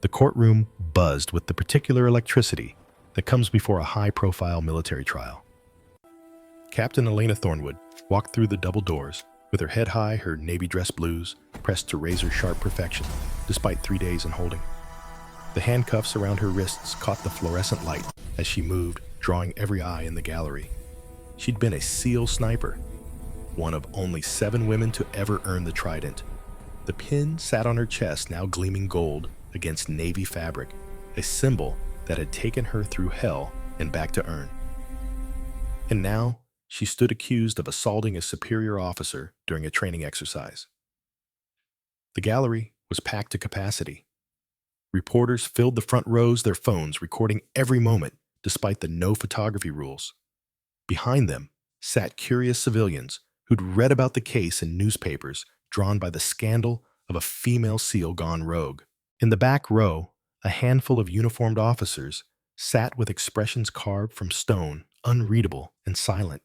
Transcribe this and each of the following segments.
The courtroom buzzed with the particular electricity that comes before a high-profile military trial. Captain Elena Thornwood walked through the double doors, with her head high, her navy dress blues pressed to razor-sharp perfection, despite 3 days in holding. The handcuffs around her wrists caught the fluorescent light as she moved, drawing every eye in the gallery. She'd been a SEAL sniper, one of only 7 women to ever earn the trident. The pin sat on her chest, now gleaming gold against navy fabric, a symbol that had taken her through hell and back to earn. And now, she stood accused of assaulting a superior officer during a training exercise. The gallery was packed to capacity. Reporters filled the front rows, their phones recording every moment despite the no photography rules. Behind them sat curious civilians who'd read about the case in newspapers, drawn by the scandal of a female SEAL gone rogue. In the back row, a handful of uniformed officers sat with expressions carved from stone, unreadable and silent.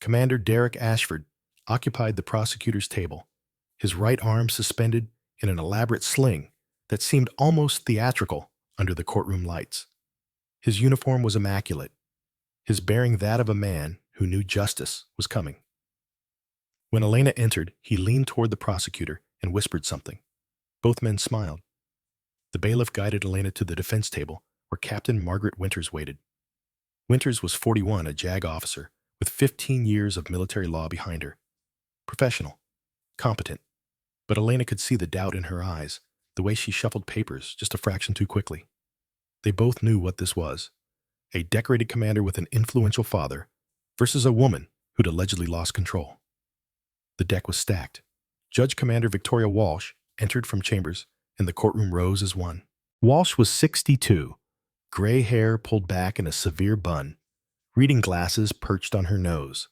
Commander Derek Ashford occupied the prosecutor's table, his right arm suspended in an elaborate sling that seemed almost theatrical under the courtroom lights. His uniform was immaculate, his bearing that of a man who knew justice was coming. When Elena entered, he leaned toward the prosecutor and whispered something. Both men smiled. The bailiff guided Elena to the defense table, where Captain Margaret Winters waited. Winters was 41, a JAG officer, with 15 years of military law behind her. Professional, competent, but Elena could see the doubt in her eyes, the way she shuffled papers just a fraction too quickly. They both knew what this was, a decorated commander with an influential father versus a woman who'd allegedly lost control. The deck was stacked. Judge Commander Victoria Walsh entered from chambers, and the courtroom rose as one. Walsh was 62, gray hair pulled back in a severe bun, reading glasses perched on her nose.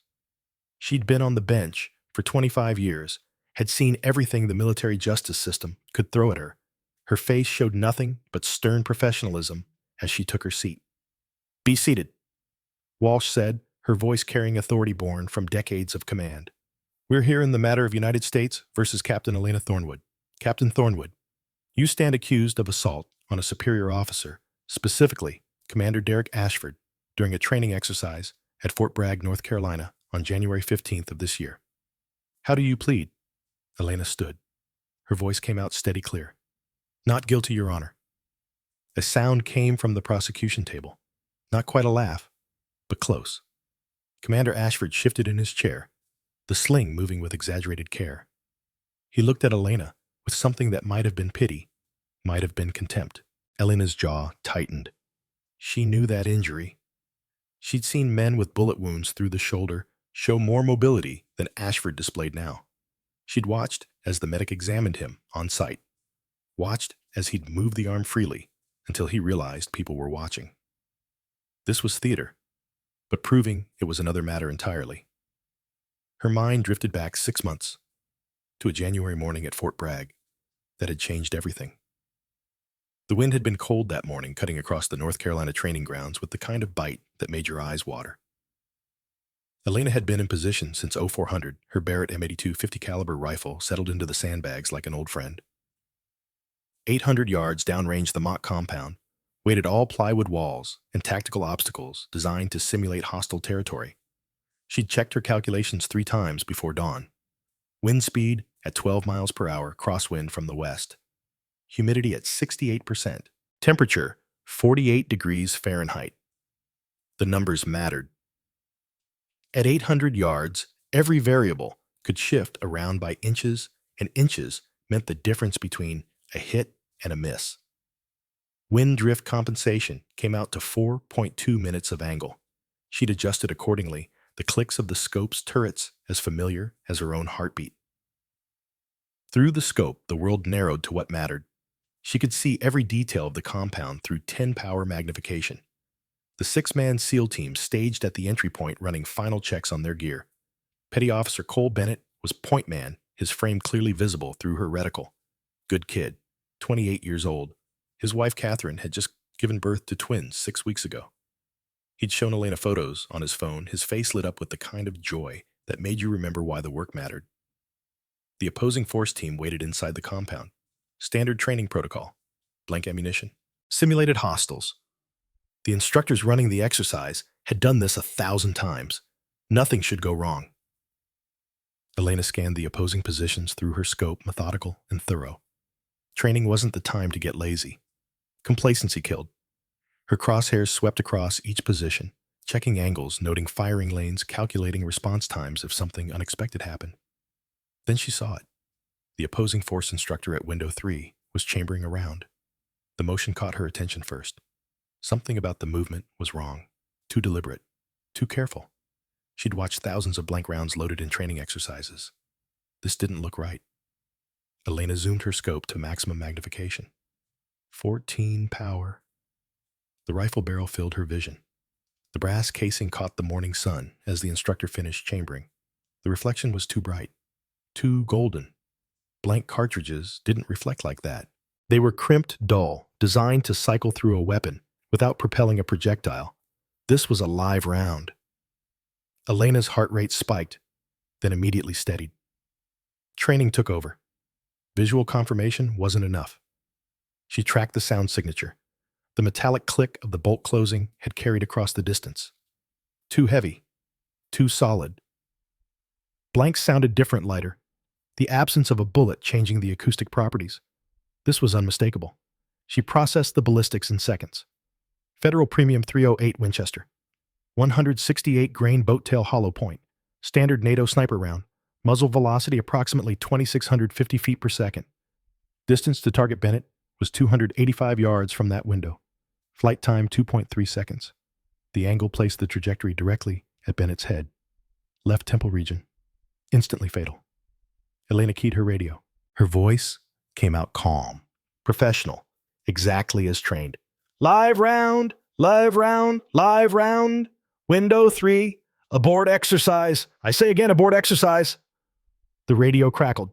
She'd been on the bench for 25 years, had seen everything the military justice system could throw at her. Her face showed nothing but stern professionalism as she took her seat. "Be seated," Walsh said, her voice carrying authority born from decades of command. "We're here in the matter of United States versus Captain Elena Thornwood. Captain Thornwood, you stand accused of assault on a superior officer, specifically Commander Derek Ashford, during a training exercise at Fort Bragg, North Carolina, on January 15th of this year. How do you plead?" Elena stood. Her voice came out steady clear. "Not guilty, Your Honor." A sound came from the prosecution table. Not quite a laugh, but close. Commander Ashford shifted in his chair, the sling moving with exaggerated care. He looked at Elena with something that might have been pity, might have been contempt. Elena's jaw tightened. She knew that injury. She'd seen men with bullet wounds through the shoulder show more mobility than Ashford displayed now. She'd watched as the medic examined him on site, watched as he'd move the arm freely until he realized people were watching. This was theater, but proving it was another matter entirely. Her mind drifted back 6 months to a January morning at Fort Bragg that had changed everything. The wind had been cold that morning, cutting across the North Carolina training grounds with the kind of bite that made your eyes water. Elena had been in position since 0400, her Barrett M82 50 caliber rifle settled into the sandbags like an old friend. 800 yards downrange the mock compound waited all plywood walls and tactical obstacles designed to simulate hostile territory. She'd checked her calculations 3 times before dawn. Wind speed at 12 miles per hour, crosswind from the west. Humidity at 68%. Temperature 48 degrees Fahrenheit. The numbers mattered. At 800 yards, every variable could shift around by inches, and inches meant the difference between a hit and a miss. Wind drift compensation came out to 4.2 minutes of angle. She'd adjusted accordingly, the clicks of the scope's turrets as familiar as her own heartbeat. Through the scope, the world narrowed to what mattered. She could see every detail of the compound through 10-power magnification. The 6-man SEAL team staged at the entry point, running final checks on their gear. Petty Officer Cole Bennett was point man, his frame clearly visible through her reticle. Good kid, 28 years old. His wife Catherine had just given birth to twins 6 weeks ago. He'd shown Elena photos on his phone, his face lit up with the kind of joy that made you remember why the work mattered. The opposing force team waited inside the compound. Standard training protocol. Blank ammunition. Simulated hostiles. The instructors running the exercise had done this 1,000 times. Nothing should go wrong. Elena scanned the opposing positions through her scope, methodical and thorough. Training wasn't the time to get lazy. Complacency killed. Her crosshairs swept across each position, checking angles, noting firing lanes, calculating response times if something unexpected happened. Then she saw it. The opposing force instructor at window 3 was chambering around. The motion caught her attention first. Something about the movement was wrong, too deliberate, too careful. She'd watched thousands of blank rounds loaded in training exercises. This didn't look right. Elena zoomed her scope to maximum magnification. 14 power. The rifle barrel filled her vision. The brass casing caught the morning sun as the instructor finished chambering. The reflection was too bright, too golden. Blank cartridges didn't reflect like that. They were crimped, dull, designed to cycle through a weapon without propelling a projectile. This was a live round. Elena's heart rate spiked, then immediately steadied. Training took over. Visual confirmation wasn't enough. She tracked the sound signature. The metallic click of the bolt closing had carried across the distance. Too heavy. Too solid. Blanks sounded different lighter, the absence of a bullet changing the acoustic properties. This was unmistakable. She processed the ballistics in seconds. Federal Premium 308 Winchester. 168-grain boat-tail hollow point. Standard NATO sniper round. Muzzle velocity approximately 2,650 feet per second. Distance to target Bennett was 285 yards from that window. Flight time 2.3 seconds. The angle placed the trajectory directly at Bennett's head. Left temple region. Instantly fatal. Elena keyed her radio. Her voice came out calm, professional, exactly as trained. Live round, live round, live round. Window 3, abort exercise. I say again, abort exercise. The radio crackled.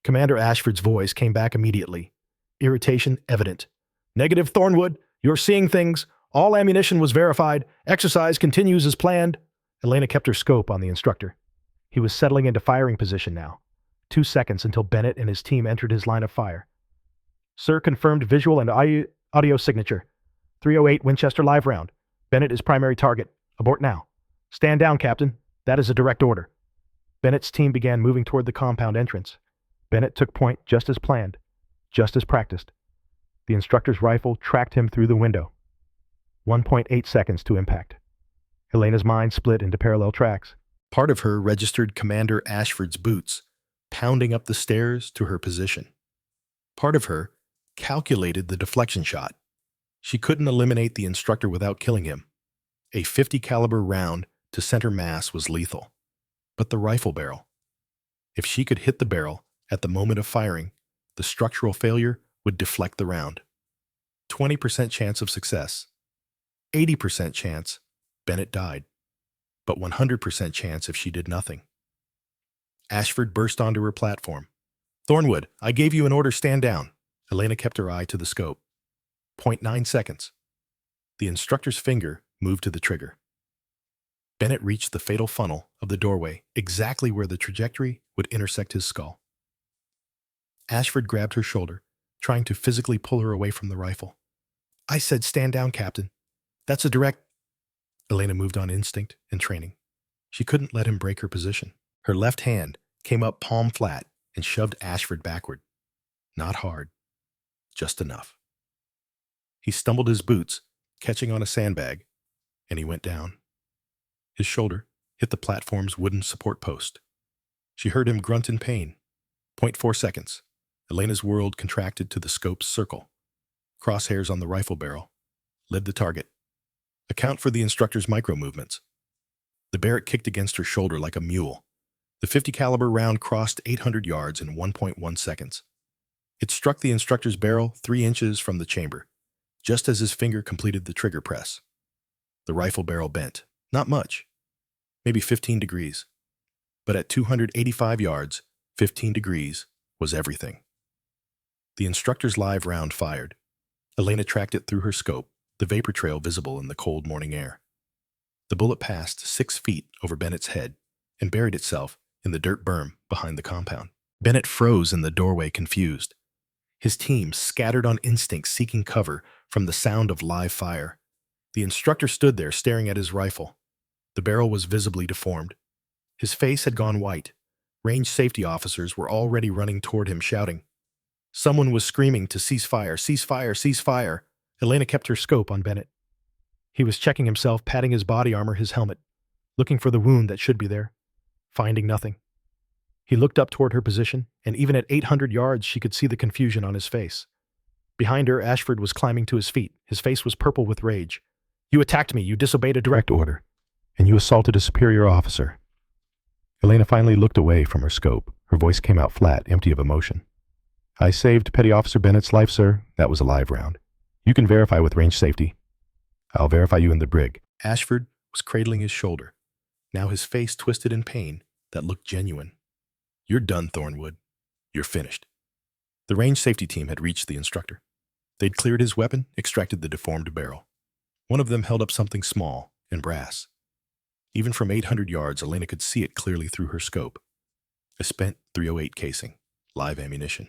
Commander Ashford's voice came back immediately. Irritation evident. Negative, Thornwood. You're seeing things. All ammunition was verified. Exercise continues as planned. Elena kept her scope on the instructor. He was settling into firing position now. 2 seconds until Bennett and his team entered his line of fire. Sir, confirmed visual and audio signature. 308 Winchester live round. Bennett is primary target. Abort now. Stand down, Captain. That is a direct order. Bennett's team began moving toward the compound entrance. Bennett took point just as planned, just as practiced. The instructor's rifle tracked him through the window. 1.8 seconds to impact. Elena's mind split into parallel tracks. Part of her registered Commander Ashford's boots, pounding up the stairs to her position. Part of her calculated the deflection shot. She couldn't eliminate the instructor without killing him. A .50 caliber round to center mass was lethal. But the rifle barrel. If she could hit the barrel at the moment of firing, the structural failure would deflect the round. 20% chance of success. 80% chance Bennett died. But 100% chance if she did nothing. Ashford burst onto her platform. Thornwood, I gave you an order, stand down. Elena kept her eye to the scope. 0.9 seconds. The instructor's finger moved to the trigger. Bennett reached the fatal funnel of the doorway, exactly where the trajectory would intersect his skull. Ashford grabbed her shoulder, trying to physically pull her away from the rifle. I said stand down, Captain. That's a direct... Elena moved on instinct and training. She couldn't let him break her position. Her left hand came up palm flat and shoved Ashford backward. Not hard, just enough. He stumbled his boots, catching on a sandbag, and he went down. His shoulder hit the platform's wooden support post. She heard him grunt in pain. 0.4 seconds. Elena's world contracted to the scope's circle. Crosshairs on the rifle barrel. Led the target. Account for the instructor's micro-movements. The Barrett kicked against her shoulder like a mule. The .50 caliber round crossed 800 yards in 1.1 seconds. It struck the instructor's barrel 3 inches from the chamber, just as his finger completed the trigger press. The rifle barrel bent. Not much. Maybe 15 degrees. But at 285 yards, 15 degrees was everything. The instructor's live round fired. Elena tracked it through her scope, the vapor trail visible in the cold morning air. The bullet passed 6 feet over Bennett's head and buried itself in the dirt berm behind the compound. Bennett froze in the doorway, confused. His team scattered on instinct, seeking cover from the sound of live fire. The instructor stood there staring at his rifle. The barrel was visibly deformed. His face had gone white. Range safety officers were already running toward him, shouting. Someone was screaming to cease fire, cease fire, cease fire. Elena kept her scope on Bennett. He was checking himself, patting his body armor, his helmet, looking for the wound that should be there, finding nothing. He looked up toward her position, and even at 800 yards she could see the confusion on his face. Behind her, Ashford was climbing to his feet. His face was purple with rage. You attacked me, you disobeyed a direct order, and you assaulted a superior officer. Elena finally looked away from her scope. Her voice came out flat, empty of emotion. I saved Petty Officer Bennett's life, sir. That was a live round. You can verify with range safety. I'll verify you in the brig. Ashford was cradling his shoulder, now his face twisted in pain that looked genuine. You're done, Thornwood. You're finished. The range safety team had reached the instructor. They'd cleared his weapon, extracted the deformed barrel. One of them held up something small and brass. Even from 800 yards, Elena could see it clearly through her scope. A spent .308 casing, live ammunition.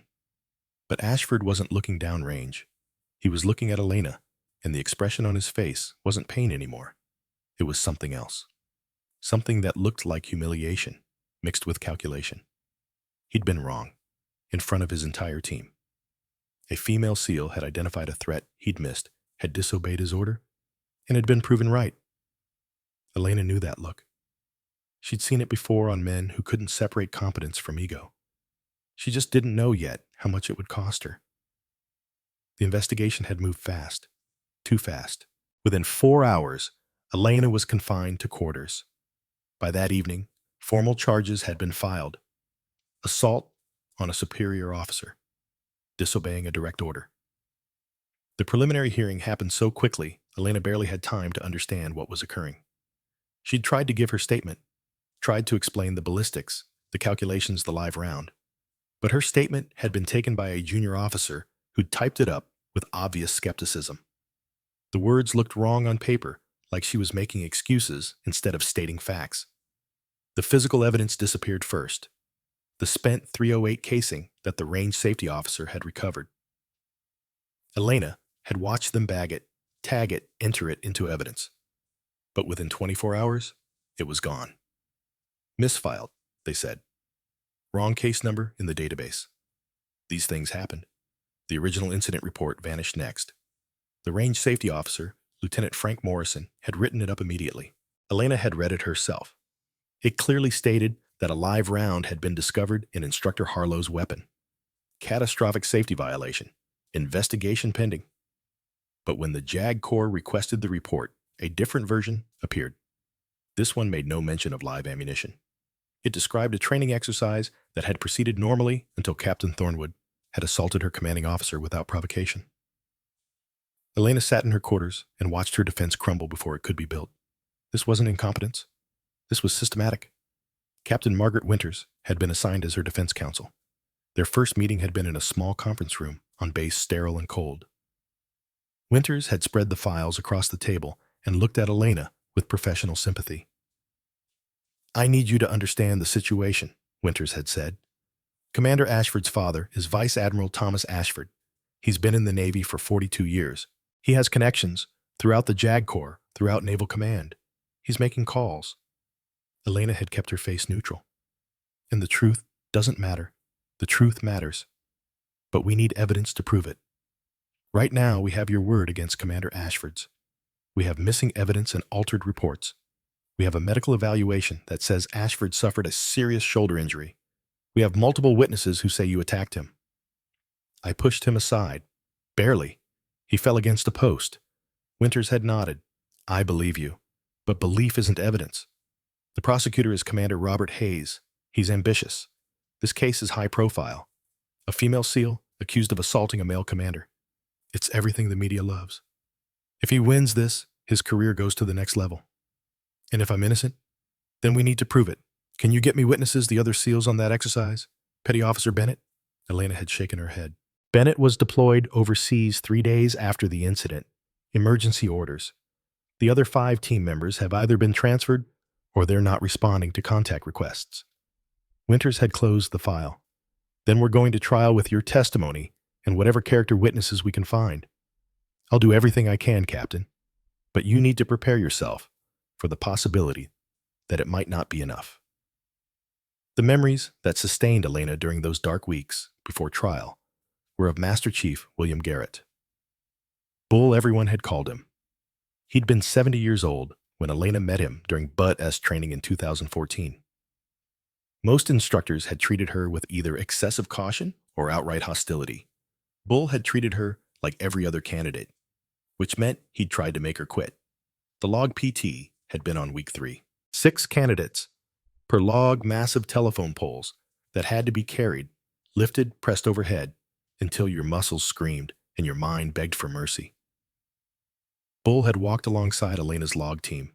But Ashford wasn't looking downrange. He was looking at Elena, and the expression on his face wasn't pain anymore. It was something else. Something that looked like humiliation, mixed with calculation. He'd been wrong, in front of his entire team. A female SEAL had identified a threat he'd missed, had disobeyed his order, and had been proven right. Elena knew that look. She'd seen it before on men who couldn't separate competence from ego. She just didn't know yet how much it would cost her. The investigation had moved fast, too fast. Within 4 hours, Elena was confined to quarters. By that evening, formal charges had been filed. Assault on a superior officer, disobeying a direct order. The preliminary hearing happened so quickly, Elena barely had time to understand what was occurring. She'd tried to give her statement, tried to explain the ballistics, the calculations, the live round. But her statement had been taken by a junior officer who'd typed it up with obvious skepticism. The words looked wrong on paper, like she was making excuses instead of stating facts. The physical evidence disappeared first. The spent .308 casing that the range safety officer had recovered. Elena had watched them bag it, tag it, enter it into evidence. But within 24 hours, it was gone. Misfiled, they said. Wrong case number in the database. These things happened. The original incident report vanished next. The range safety officer, Lieutenant Frank Morrison, had written it up immediately. Elena had read it herself. It clearly stated that a live round had been discovered in Instructor Harlow's weapon. Catastrophic safety violation. Investigation pending. But when the JAG Corps requested the report, a different version appeared. This one made no mention of live ammunition. It described a training exercise that had proceeded normally until Captain Thornwood had assaulted her commanding officer without provocation. Elena sat in her quarters and watched her defense crumble before it could be built. This wasn't incompetence. This was systematic. Captain Margaret Winters had been assigned as her defense counsel. Their first meeting had been in a small conference room on base, sterile and cold. Winters had spread the files across the table and looked at Elena with professional sympathy. I need you to understand the situation, Winters had said. Commander Ashford's father is Vice Admiral Thomas Ashford. He's been in the Navy for 42 years. He has connections throughout the JAG Corps, throughout Naval Command. He's making calls. Elena had kept her face neutral. And the truth doesn't matter. The truth matters. But we need evidence to prove it. Right now, we have your word against Commander Ashford's. We have missing evidence and altered reports. We have a medical evaluation that says Ashford suffered a serious shoulder injury. We have multiple witnesses who say you attacked him. I pushed him aside. Barely. He fell against a post. Winters had nodded. I believe you. But belief isn't evidence. The prosecutor is Commander Robert Hayes. He's ambitious. This case is high profile. A female SEAL accused of assaulting a male commander. It's everything the media loves. If he wins this, his career goes to the next level. And if I'm innocent, then we need to prove it. Can you get me witnesses, the other SEALs on that exercise? Petty Officer Bennett? Elena had shaken her head. Bennett was deployed overseas 3 days after the incident. Emergency orders. The other 5 team members have either been transferred or they're not responding to contact requests. Winters had closed the file. Then we're going to trial with your testimony and whatever character witnesses we can find. I'll do everything I can, Captain, but you need to prepare yourself for the possibility that it might not be enough. The memories that sustained Elena during those dark weeks before trial were of Master Chief William Garrett. Bull, everyone had called him. He'd been 70 years old when Elena met him during Bud S training in 2014. Most instructors had treated her with either excessive caution or outright hostility. Bull had treated her like every other candidate, which meant he'd tried to make her quit. The log PT had been on week 3. 6 candidates per log, massive telephone poles that had to be carried, lifted, pressed overhead until your muscles screamed and your mind begged for mercy. Bull had walked alongside Elena's log team,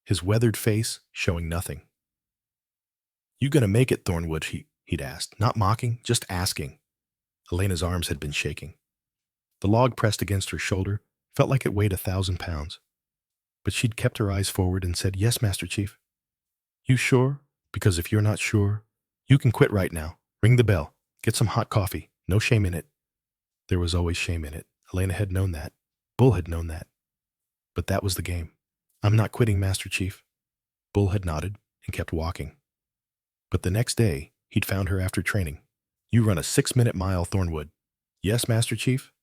his weathered face showing nothing. "You gonna make it, Thornwood?" he'd asked, not mocking, just asking. Elena's arms had been shaking. The log pressed against her shoulder felt like it weighed 1,000 pounds. But she'd kept her eyes forward and said, "Yes, Master Chief." "You sure? Because if you're not sure, you can quit right now. Ring the bell. Get some hot coffee. No shame in it." There was always shame in it. Elena had known that. Bull had known that. But that was the game. "I'm not quitting, Master Chief." Bull had nodded and kept walking. But the next day, he'd found her after training. "You run a 6-minute mile, Thornwood." "Yes, Master Chief."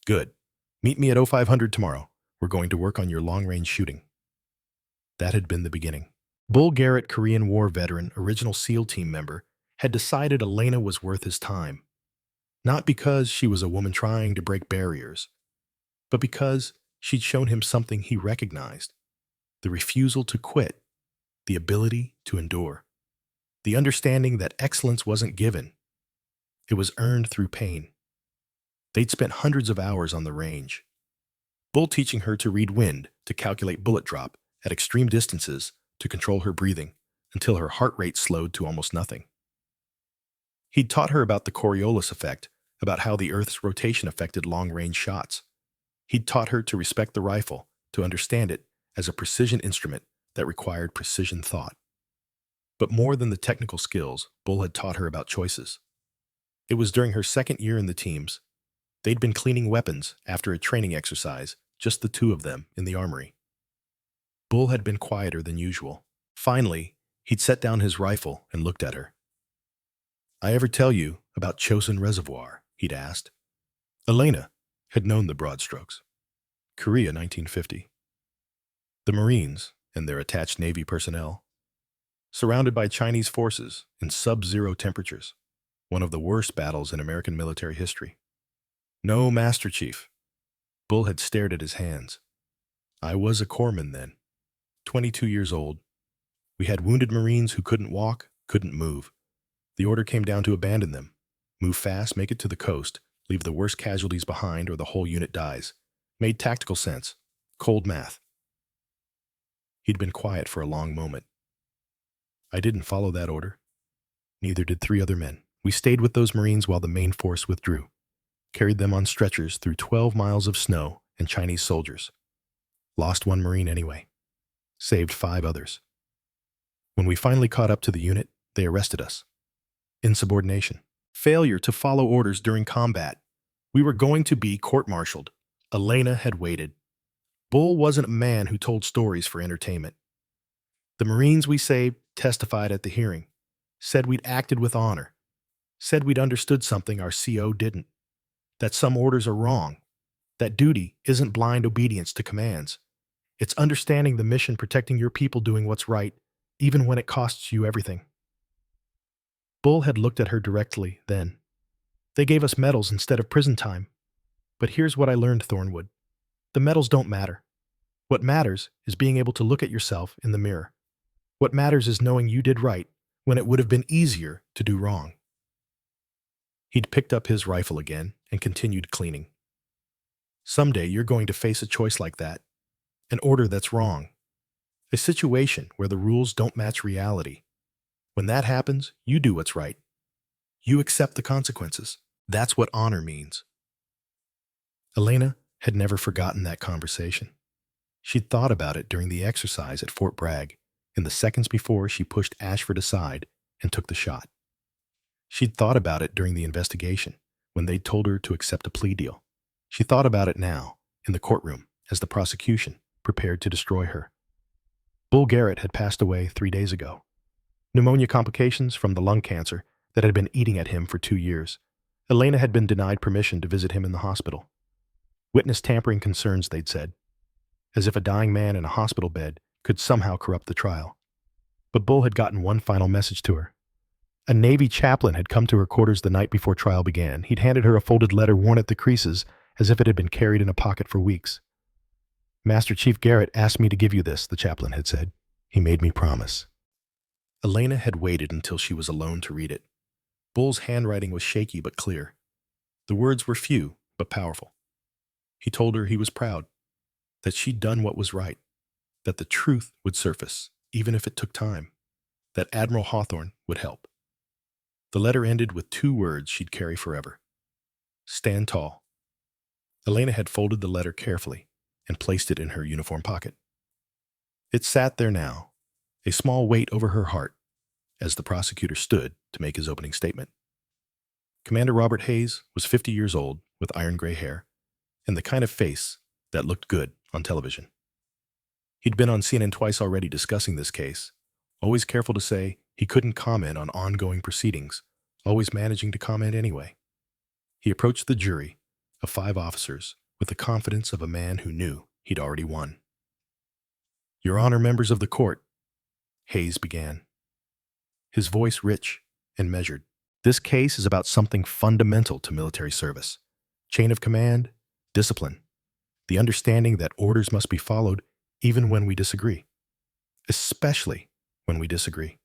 "Good. Meet me at 0500 tomorrow. We're going to work on your long-range shooting." That had been the beginning. Bull Garrett, Korean War veteran, original SEAL team member, had decided Elena was worth his time. Not because she was a woman trying to break barriers, but because she'd shown him something he recognized: the refusal to quit, the ability to endure, the understanding that excellence wasn't given. It was earned through pain. They'd spent hundreds of hours on the range. Bull teaching her to read wind, to calculate bullet drop at extreme distances, to control her breathing until her heart rate slowed to almost nothing. He'd taught her about the Coriolis effect, about how the Earth's rotation affected long-range shots. He'd taught her to respect the rifle, to understand it as a precision instrument that required precision thought. But more than the technical skills, Bull had taught her about choices. It was during her second year in the teams. They'd been cleaning weapons after a training exercise, just the two of them in the armory. Bull had been quieter than usual. Finally, he'd set down his rifle and looked at her. "I ever tell you about Chosin Reservoir?" he'd asked. Elena had known the broad strokes. Korea, 1950. The Marines and their attached Navy personnel, surrounded by Chinese forces in sub-zero temperatures, one of the worst battles in American military history. "No, Master Chief." Bull had stared at his hands. "I was a corpsman then, 22 years old. We had wounded Marines who couldn't walk, couldn't move. The order came down to abandon them. Move fast, make it to the coast, leave the worst casualties behind or the whole unit dies. Made tactical sense. Cold math." He'd been quiet for a long moment. "I didn't follow that order. Neither did 3 other men. We stayed with those Marines while the main force withdrew. Carried them on stretchers through 12 miles of snow and Chinese soldiers. Lost 1 Marine anyway. Saved 5 others. When we finally caught up to the unit, they arrested us. Insubordination. Failure to follow orders during combat. We were going to be court-martialed." Elena had waited. Bull wasn't a man who told stories for entertainment. "The Marines we saved testified at the hearing. Said we'd acted with honor. Said we'd understood something our CO didn't. That some orders are wrong. That duty isn't blind obedience to commands. It's understanding the mission, protecting your people, doing what's right, even when it costs you everything." Bull had looked at her directly then. "They gave us medals instead of prison time. But here's what I learned, Thornwood. The medals don't matter. What matters is being able to look at yourself in the mirror. What matters is knowing you did right when it would have been easier to do wrong." He'd picked up his rifle again and continued cleaning. "Someday you're going to face a choice like that. An order that's wrong. A situation where the rules don't match reality. When that happens, you do what's right. You accept the consequences. That's what honor means." Elena had never forgotten that conversation. She'd thought about it during the exercise at Fort Bragg, in the seconds before she pushed Ashford aside and took the shot. She'd thought about it during the investigation, when they'd told her to accept a plea deal. She thought about it now, in the courtroom, as the prosecution prepared to destroy her. Bull Garrett had passed away 3 days ago. Pneumonia complications from the lung cancer that had been eating at him for 2 years. Elena had been denied permission to visit him in the hospital. Witness tampering concerns, they'd said, as if a dying man in a hospital bed could somehow corrupt the trial. But Bull had gotten one final message to her. A Navy chaplain had come to her quarters the night before trial began. He'd handed her a folded letter worn at the creases as if it had been carried in a pocket for weeks. "Master Chief Garrett asked me to give you this," the chaplain had said. "He made me promise." Elena had waited until she was alone to read it. Bull's handwriting was shaky but clear. The words were few but powerful. He told her he was proud, that she'd done what was right, that the truth would surface, even if it took time, that Admiral Hawthorne would help. The letter ended with 2 words she'd carry forever: "Stand tall." Elena had folded the letter carefully and placed it in her uniform pocket. It sat there now, a small weight over her heart, as the prosecutor stood to make his opening statement. Commander Robert Hayes was 50 years old with iron gray hair and the kind of face that looked good on television. He'd been on CNN twice already discussing this case, always careful to say he couldn't comment on ongoing proceedings, always managing to comment anyway. He approached the jury of 5 officers with the confidence of a man who knew he'd already won. "Your Honor, members of the court," Hayes began, his voice rich and measured. "This case is about something fundamental to military service: chain of command, discipline, the understanding that orders must be followed even when we disagree, especially when we disagree.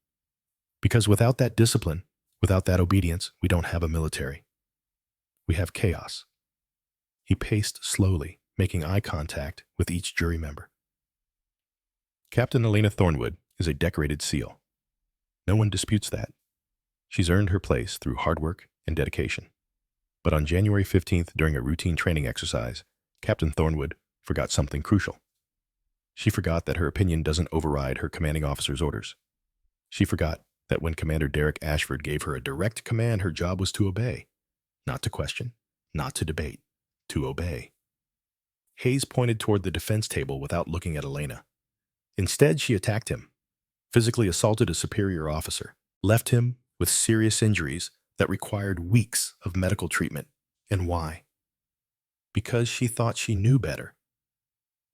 Because without that discipline, without that obedience, we don't have a military. We have chaos." He paced slowly, making eye contact with each jury member. "Captain Elena Thornwood is a decorated SEAL. No one disputes that. She's earned her place through hard work and dedication. But on January 15th, during a routine training exercise, Captain Thornwood forgot something crucial. She forgot that her opinion doesn't override her commanding officer's orders. She forgot that when Commander Derek Ashford gave her a direct command, her job was to obey, not to question, not to debate, to obey." Hayes pointed toward the defense table without looking at Elena. Instead, she attacked him, physically assaulted a superior officer, left him with serious injuries that required weeks of medical treatment. And why? Because she thought she knew better.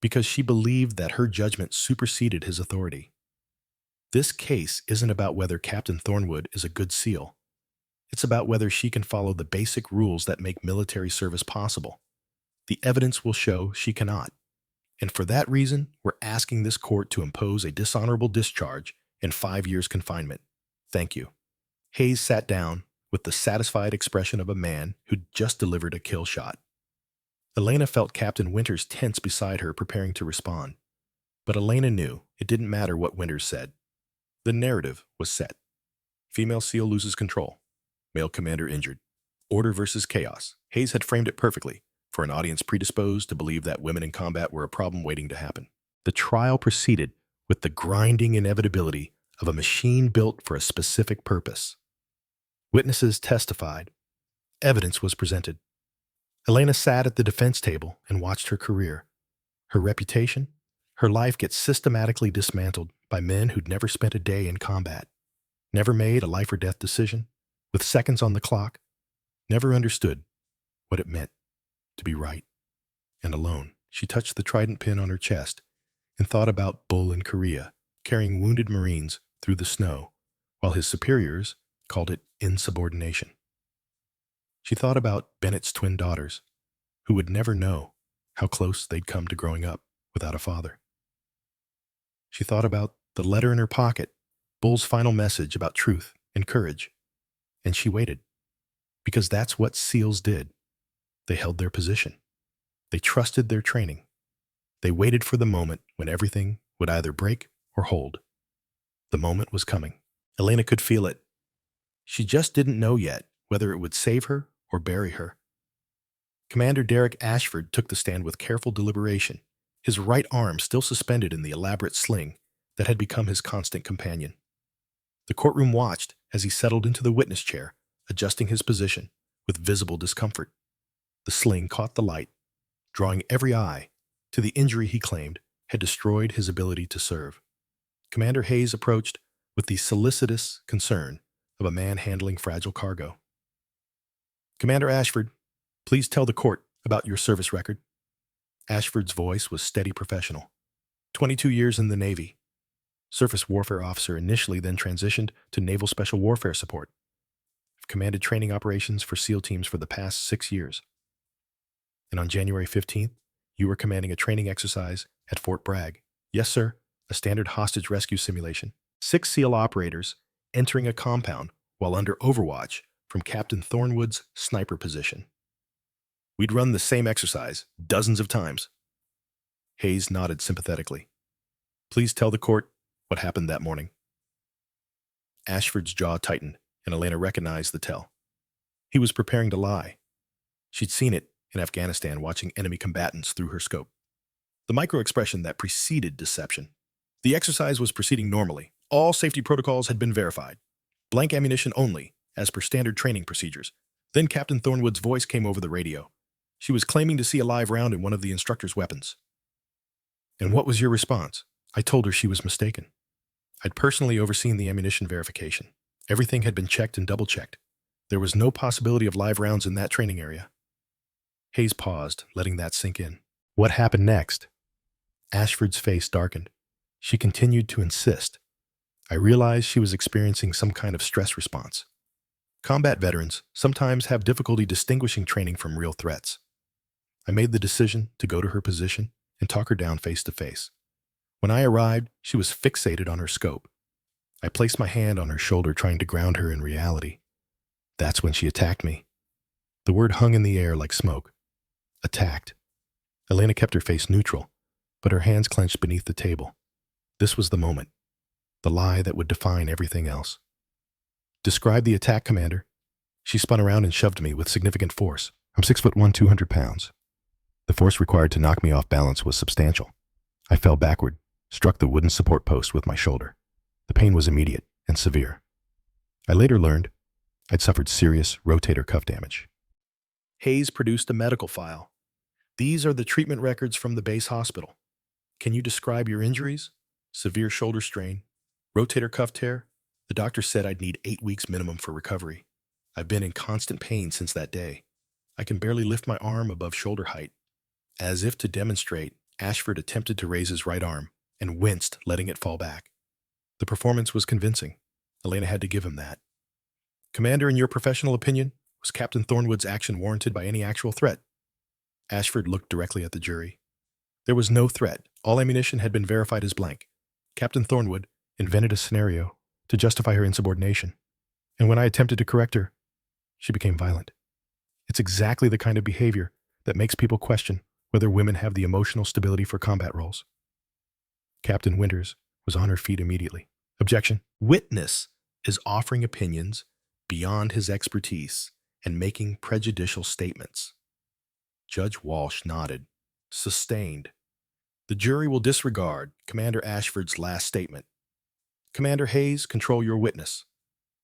Because she believed that her judgment superseded his authority. This case isn't about whether Captain Thornwood is a good SEAL. It's about whether she can follow the basic rules that make military service possible. The evidence will show she cannot. And for that reason, we're asking this court to impose a dishonorable discharge and 5 years confinement. Thank you." Hayes sat down with the satisfied expression of a man who'd just delivered a kill shot. Elena felt Captain Winters tense beside her, preparing to respond. But Elena knew it didn't matter what Winters said. The narrative was set. Female SEAL loses control. Male commander injured. Order versus chaos. Hayes had framed it perfectly for an audience predisposed to believe that women in combat were a problem waiting to happen. The trial proceeded with the grinding inevitability of a machine built for a specific purpose. Witnesses testified. Evidence was presented. Elena sat at the defense table and watched her career, her reputation, her life get systematically dismantled by men who'd never spent a day in combat, never made a life or death decision, with seconds on the clock, never understood what it meant to be right and alone. She touched the trident pin on her chest and thought about Bull in Korea, carrying wounded Marines through the snow, while his superiors called it insubordination. She thought about Bennett's twin daughters, who would never know how close they'd come to growing up without a father. She thought about the letter in her pocket, Bull's final message about truth and courage, and she waited, because that's what SEALs did. They held their position. They trusted their training. They waited for the moment when everything would either break or hold. The moment was coming. Elena could feel it. She just didn't know yet whether it would save her or bury her. Commander Derek Ashford took the stand with careful deliberation, his right arm still suspended in the elaborate sling that had become his constant companion. The courtroom watched as he settled into the witness chair, adjusting his position, with visible discomfort. The sling caught the light, drawing every eye to the injury he claimed had destroyed his ability to serve. Commander Hayes approached with the solicitous concern of a man handling fragile cargo. "Commander Ashford, please tell the court about your service record." Ashford's voice was steady professional. 22 years in the Navy. Surface warfare officer initially, then transitioned to Naval Special Warfare Support. I've commanded training operations for SEAL teams for the past 6 years. And on January 15th, you were commanding a training exercise at Fort Bragg. Yes, sir, a standard hostage rescue simulation. 6 SEAL operators entering a compound while under overwatch from Captain Thornwood's sniper position. We'd run the same exercise dozens of times. Hayes nodded sympathetically. Please tell the court what happened that morning. Ashford's jaw tightened, and Elena recognized the tell. He was preparing to lie. She'd seen it in Afghanistan, watching enemy combatants through her scope. The micro-expression that preceded deception. The exercise was proceeding normally. All safety protocols had been verified. Blank ammunition only, as per standard training procedures. Then Captain Thornwood's voice came over the radio. She was claiming to see a live round in one of the instructor's weapons. And what was your response? I told her she was mistaken. I'd personally overseen the ammunition verification. Everything had been checked and double-checked. There was no possibility of live rounds in that training area. Hayes paused, letting that sink in. What happened next? Ashford's face darkened. She continued to insist. I realized she was experiencing some kind of stress response. Combat veterans sometimes have difficulty distinguishing training from real threats. I made the decision to go to her position and talk her down face to face. When I arrived, she was fixated on her scope. I placed my hand on her shoulder, trying to ground her in reality. That's when she attacked me. The word hung in the air like smoke. Attacked. Elena kept her face neutral, but her hands clenched beneath the table. This was the moment. The lie that would define everything else. Describe the attack, Commander. She spun around and shoved me with significant force. I'm 6'1", 200 pounds. The force required to knock me off balance was substantial. I fell backward, struck the wooden support post with my shoulder. The pain was immediate and severe. I later learned I'd suffered serious rotator cuff damage. Hayes produced a medical file. These are the treatment records from the base hospital. Can you describe your injuries? Severe shoulder strain, rotator cuff tear. The doctor said I'd need 8 weeks minimum for recovery. I've been in constant pain since that day. I can barely lift my arm above shoulder height. As if to demonstrate, Ashford attempted to raise his right arm and winced, letting it fall back. The performance was convincing. Elena had to give him that. Commander, in your professional opinion, was Captain Thornwood's action warranted by any actual threat? Ashford looked directly at the jury. There was no threat. All ammunition had been verified as blank. Captain Thornwood invented a scenario to justify her insubordination. And when I attempted to correct her, she became violent. It's exactly the kind of behavior that makes people question whether women have the emotional stability for combat roles. Captain Winters was on her feet immediately. Objection. Witness is offering opinions beyond his expertise and making prejudicial statements. Judge Walsh nodded. Sustained. The jury will disregard Commander Ashford's last statement. Commander Hayes, control your witness.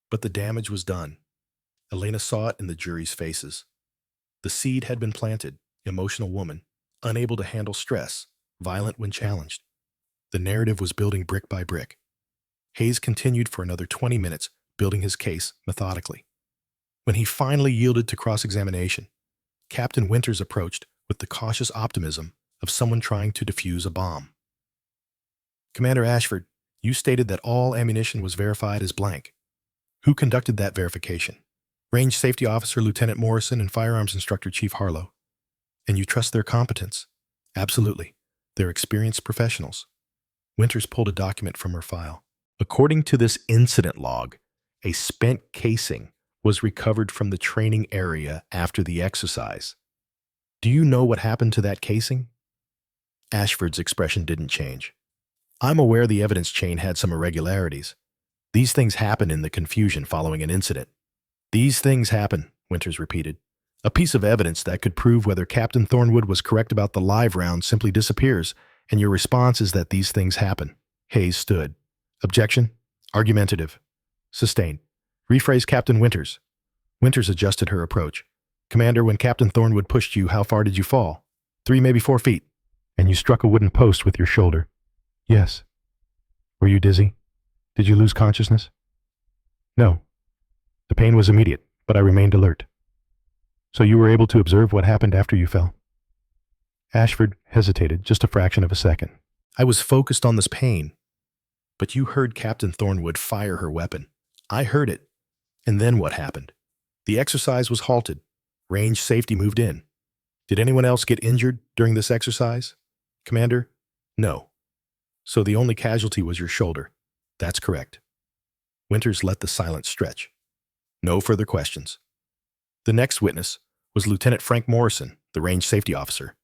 But the damage was done. Elena saw it in the jury's faces. The seed had been planted. Emotional woman, unable to handle stress, violent when challenged. The narrative was building brick by brick. Hayes continued for another 20 minutes, building his case methodically. When he finally yielded to cross-examination, Captain Winters approached with the cautious optimism of someone trying to defuse a bomb. Commander Ashford, you stated that all ammunition was verified as blank. Who conducted that verification? Range Safety Officer Lieutenant Morrison and Firearms Instructor Chief Harlow. And you trust their competence? Absolutely. They're experienced professionals. Winters pulled a document from her file. According to this incident log, a spent casing was recovered from the training area after the exercise. Do you know what happened to that casing? Ashford's expression didn't change. I'm aware the evidence chain had some irregularities. These things happen in the confusion following an incident. These things happen, Winters repeated. A piece of evidence that could prove whether Captain Thornwood was correct about the live round simply disappears, and your response is that these things happen. Hayes stood. Objection. Argumentative. Sustained. Rephrase Captain Winters. Winters adjusted her approach. Commander, when Captain Thornwood pushed you, how far did you fall? 3, maybe 4 feet. And you struck a wooden post with your shoulder. Yes. Were you dizzy? Did you lose consciousness? No. The pain was immediate, but I remained alert. So you were able to observe what happened after you fell? Ashford hesitated just a fraction of a second. I was focused on this pain. But you heard Captain Thornwood fire her weapon. I heard it. And then what happened? The exercise was halted. Range safety moved in. Did anyone else get injured during this exercise? Commander, no. So the only casualty was your shoulder. That's correct. Winters let the silence stretch. No further questions. The next witness was Lieutenant Frank Morrison, the range safety officer.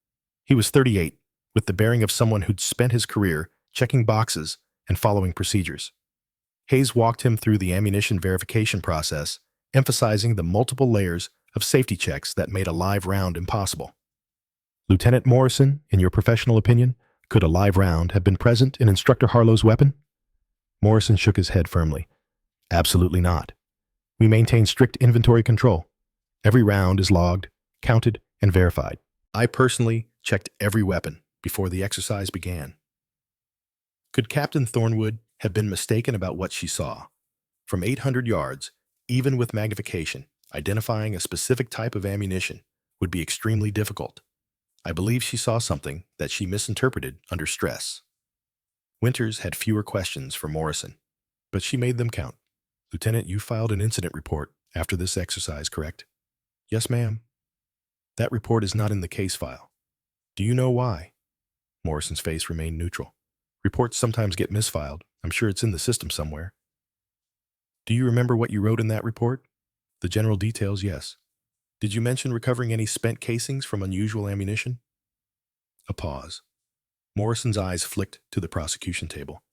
He was 38, with the bearing of someone who'd spent his career checking boxes and following procedures. Hayes walked him through the ammunition verification process, emphasizing the multiple layers of safety checks that made a live round impossible. Lieutenant Morrison, in your professional opinion, could a live round have been present in Instructor Harlow's weapon? Morrison shook his head firmly. Absolutely not. We maintain strict inventory control. Every round is logged, counted, and verified. I personally checked every weapon before the exercise began. Could Captain Thornwood have been mistaken about what she saw? From 800 yards, even with magnification, identifying a specific type of ammunition would be extremely difficult. I believe she saw something that she misinterpreted under stress. Winters had fewer questions for Morrison, but she made them count. Lieutenant, you filed an incident report after this exercise, correct? Yes, ma'am. That report is not in the case file. Do you know why? Morrison's face remained neutral. Reports sometimes get misfiled. I'm sure it's in the system somewhere. Do you remember what you wrote in that report? The general details, yes. Did you mention recovering any spent casings from unusual ammunition? A pause. Morrison's eyes flicked to the prosecution table.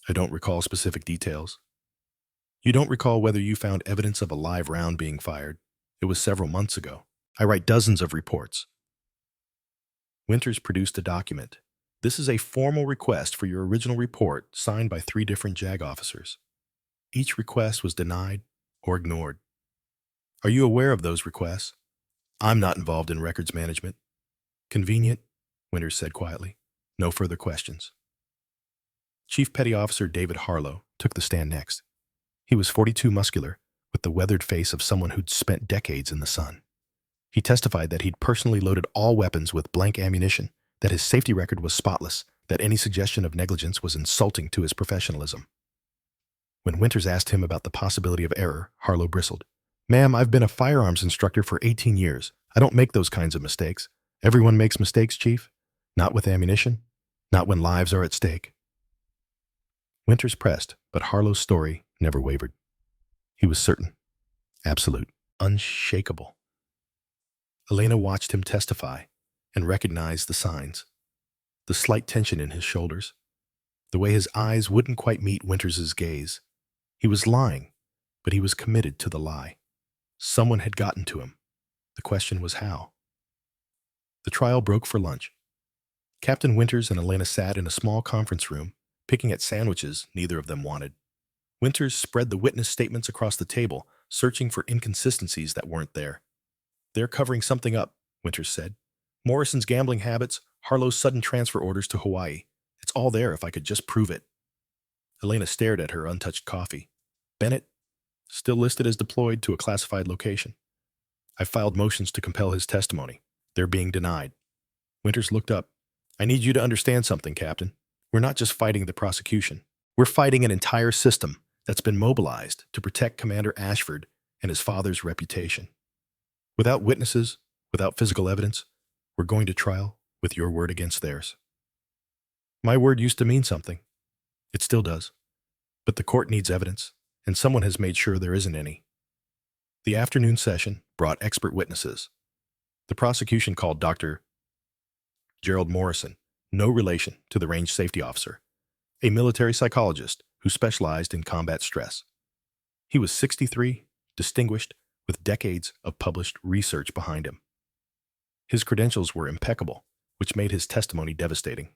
I don't recall specific details. You don't recall whether you found evidence of a live round being fired. It was several months ago. I write dozens of reports. Winters produced a document. This is a formal request for your original report signed by 3 different JAG officers. Each request was denied or ignored. Are you aware of those requests? I'm not involved in records management. Convenient, Winters said quietly. No further questions. Chief Petty Officer David Harlow took the stand next. He was 42, muscular, with the weathered face of someone who'd spent decades in the sun. He testified that he'd personally loaded all weapons with blank ammunition, that his safety record was spotless, that any suggestion of negligence was insulting to his professionalism. When Winters asked him about the possibility of error, Harlow bristled. Ma'am, I've been a firearms instructor for 18 years. I don't make those kinds of mistakes. Everyone makes mistakes, Chief. Not with ammunition. Not when lives are at stake. Winters pressed, but Harlow's story never wavered. He was certain. Absolute. Unshakable. Elena watched him testify and recognized the signs. The slight tension in his shoulders. The way his eyes wouldn't quite meet Winters's gaze. He was lying, but he was committed to the lie. Someone had gotten to him. The question was how. The trial broke for lunch. Captain Winters and Elena sat in a small conference room, picking at sandwiches neither of them wanted. Winters spread the witness statements across the table, searching for inconsistencies that weren't there. They're covering something up, Winters said. Morrison's gambling habits, Harlow's sudden transfer orders to Hawaii. It's all there if I could just prove it. Elena stared at her untouched coffee. Bennett, still listed as deployed to a classified location. I filed motions to compel his testimony. They're being denied. Winters looked up. I need you to understand something, Captain. We're not just fighting the prosecution. We're fighting an entire system that's been mobilized to protect Commander Ashford and his father's reputation. Without witnesses, without physical evidence, we're going to trial with your word against theirs. My word used to mean something. It still does. But the court needs evidence, and someone has made sure there isn't any. The afternoon session brought expert witnesses. The prosecution called Dr. Gerald Morrison, no relation to the range safety officer, a military psychologist who specialized in combat stress. He was 63, distinguished, with decades of published research behind him. His credentials were impeccable, which made his testimony devastating.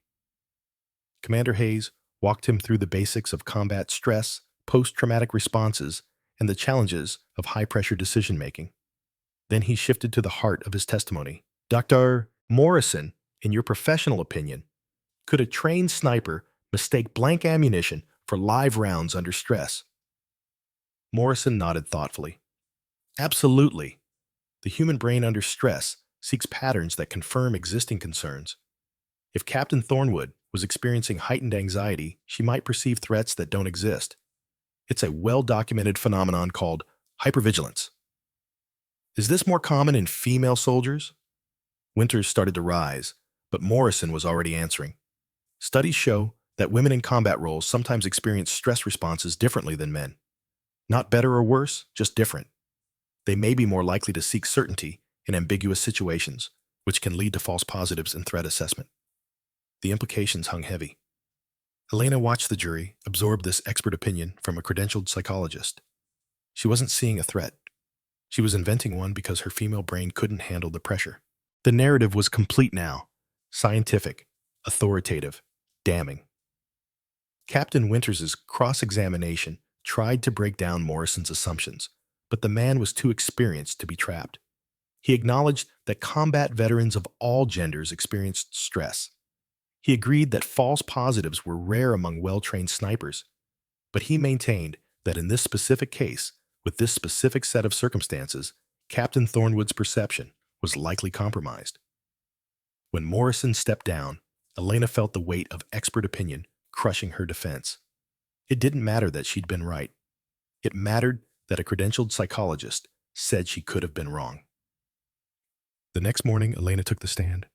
Commander Hayes walked him through the basics of combat stress, post-traumatic responses, and the challenges of high-pressure decision-making. Then he shifted to the heart of his testimony. Dr. Morrison, in your professional opinion, could a trained sniper mistake blank ammunition for live rounds under stress? Morrison nodded thoughtfully. Absolutely. The human brain under stress seeks patterns that confirm existing concerns. If Captain Thornwood was experiencing heightened anxiety, she might perceive threats that don't exist. It's a well-documented phenomenon called hypervigilance. Is this more common in female soldiers? Winters started to rise, but Morrison was already answering. Studies show that women in combat roles sometimes experience stress responses differently than men. Not better or worse, just different. They may be more likely to seek certainty in ambiguous situations, which can lead to false positives in threat assessment. The implications hung heavy. Elena watched the jury absorb this expert opinion from a credentialed psychologist. She wasn't seeing a threat. She was inventing one because her female brain couldn't handle the pressure. The narrative was complete now. Scientific, authoritative, damning. Captain Winters's cross-examination tried to break down Morrison's assumptions, but the man was too experienced to be trapped. He acknowledged that combat veterans of all genders experienced stress. He agreed that false positives were rare among well-trained snipers, but he maintained that in this specific case, with this specific set of circumstances, Captain Thornwood's perception was likely compromised. When Morrison stepped down, Elena felt the weight of expert opinion crushing her defense. It didn't matter that she'd been right. It mattered that a credentialed psychologist said she could have been wrong. The next morning, Elena took the stand.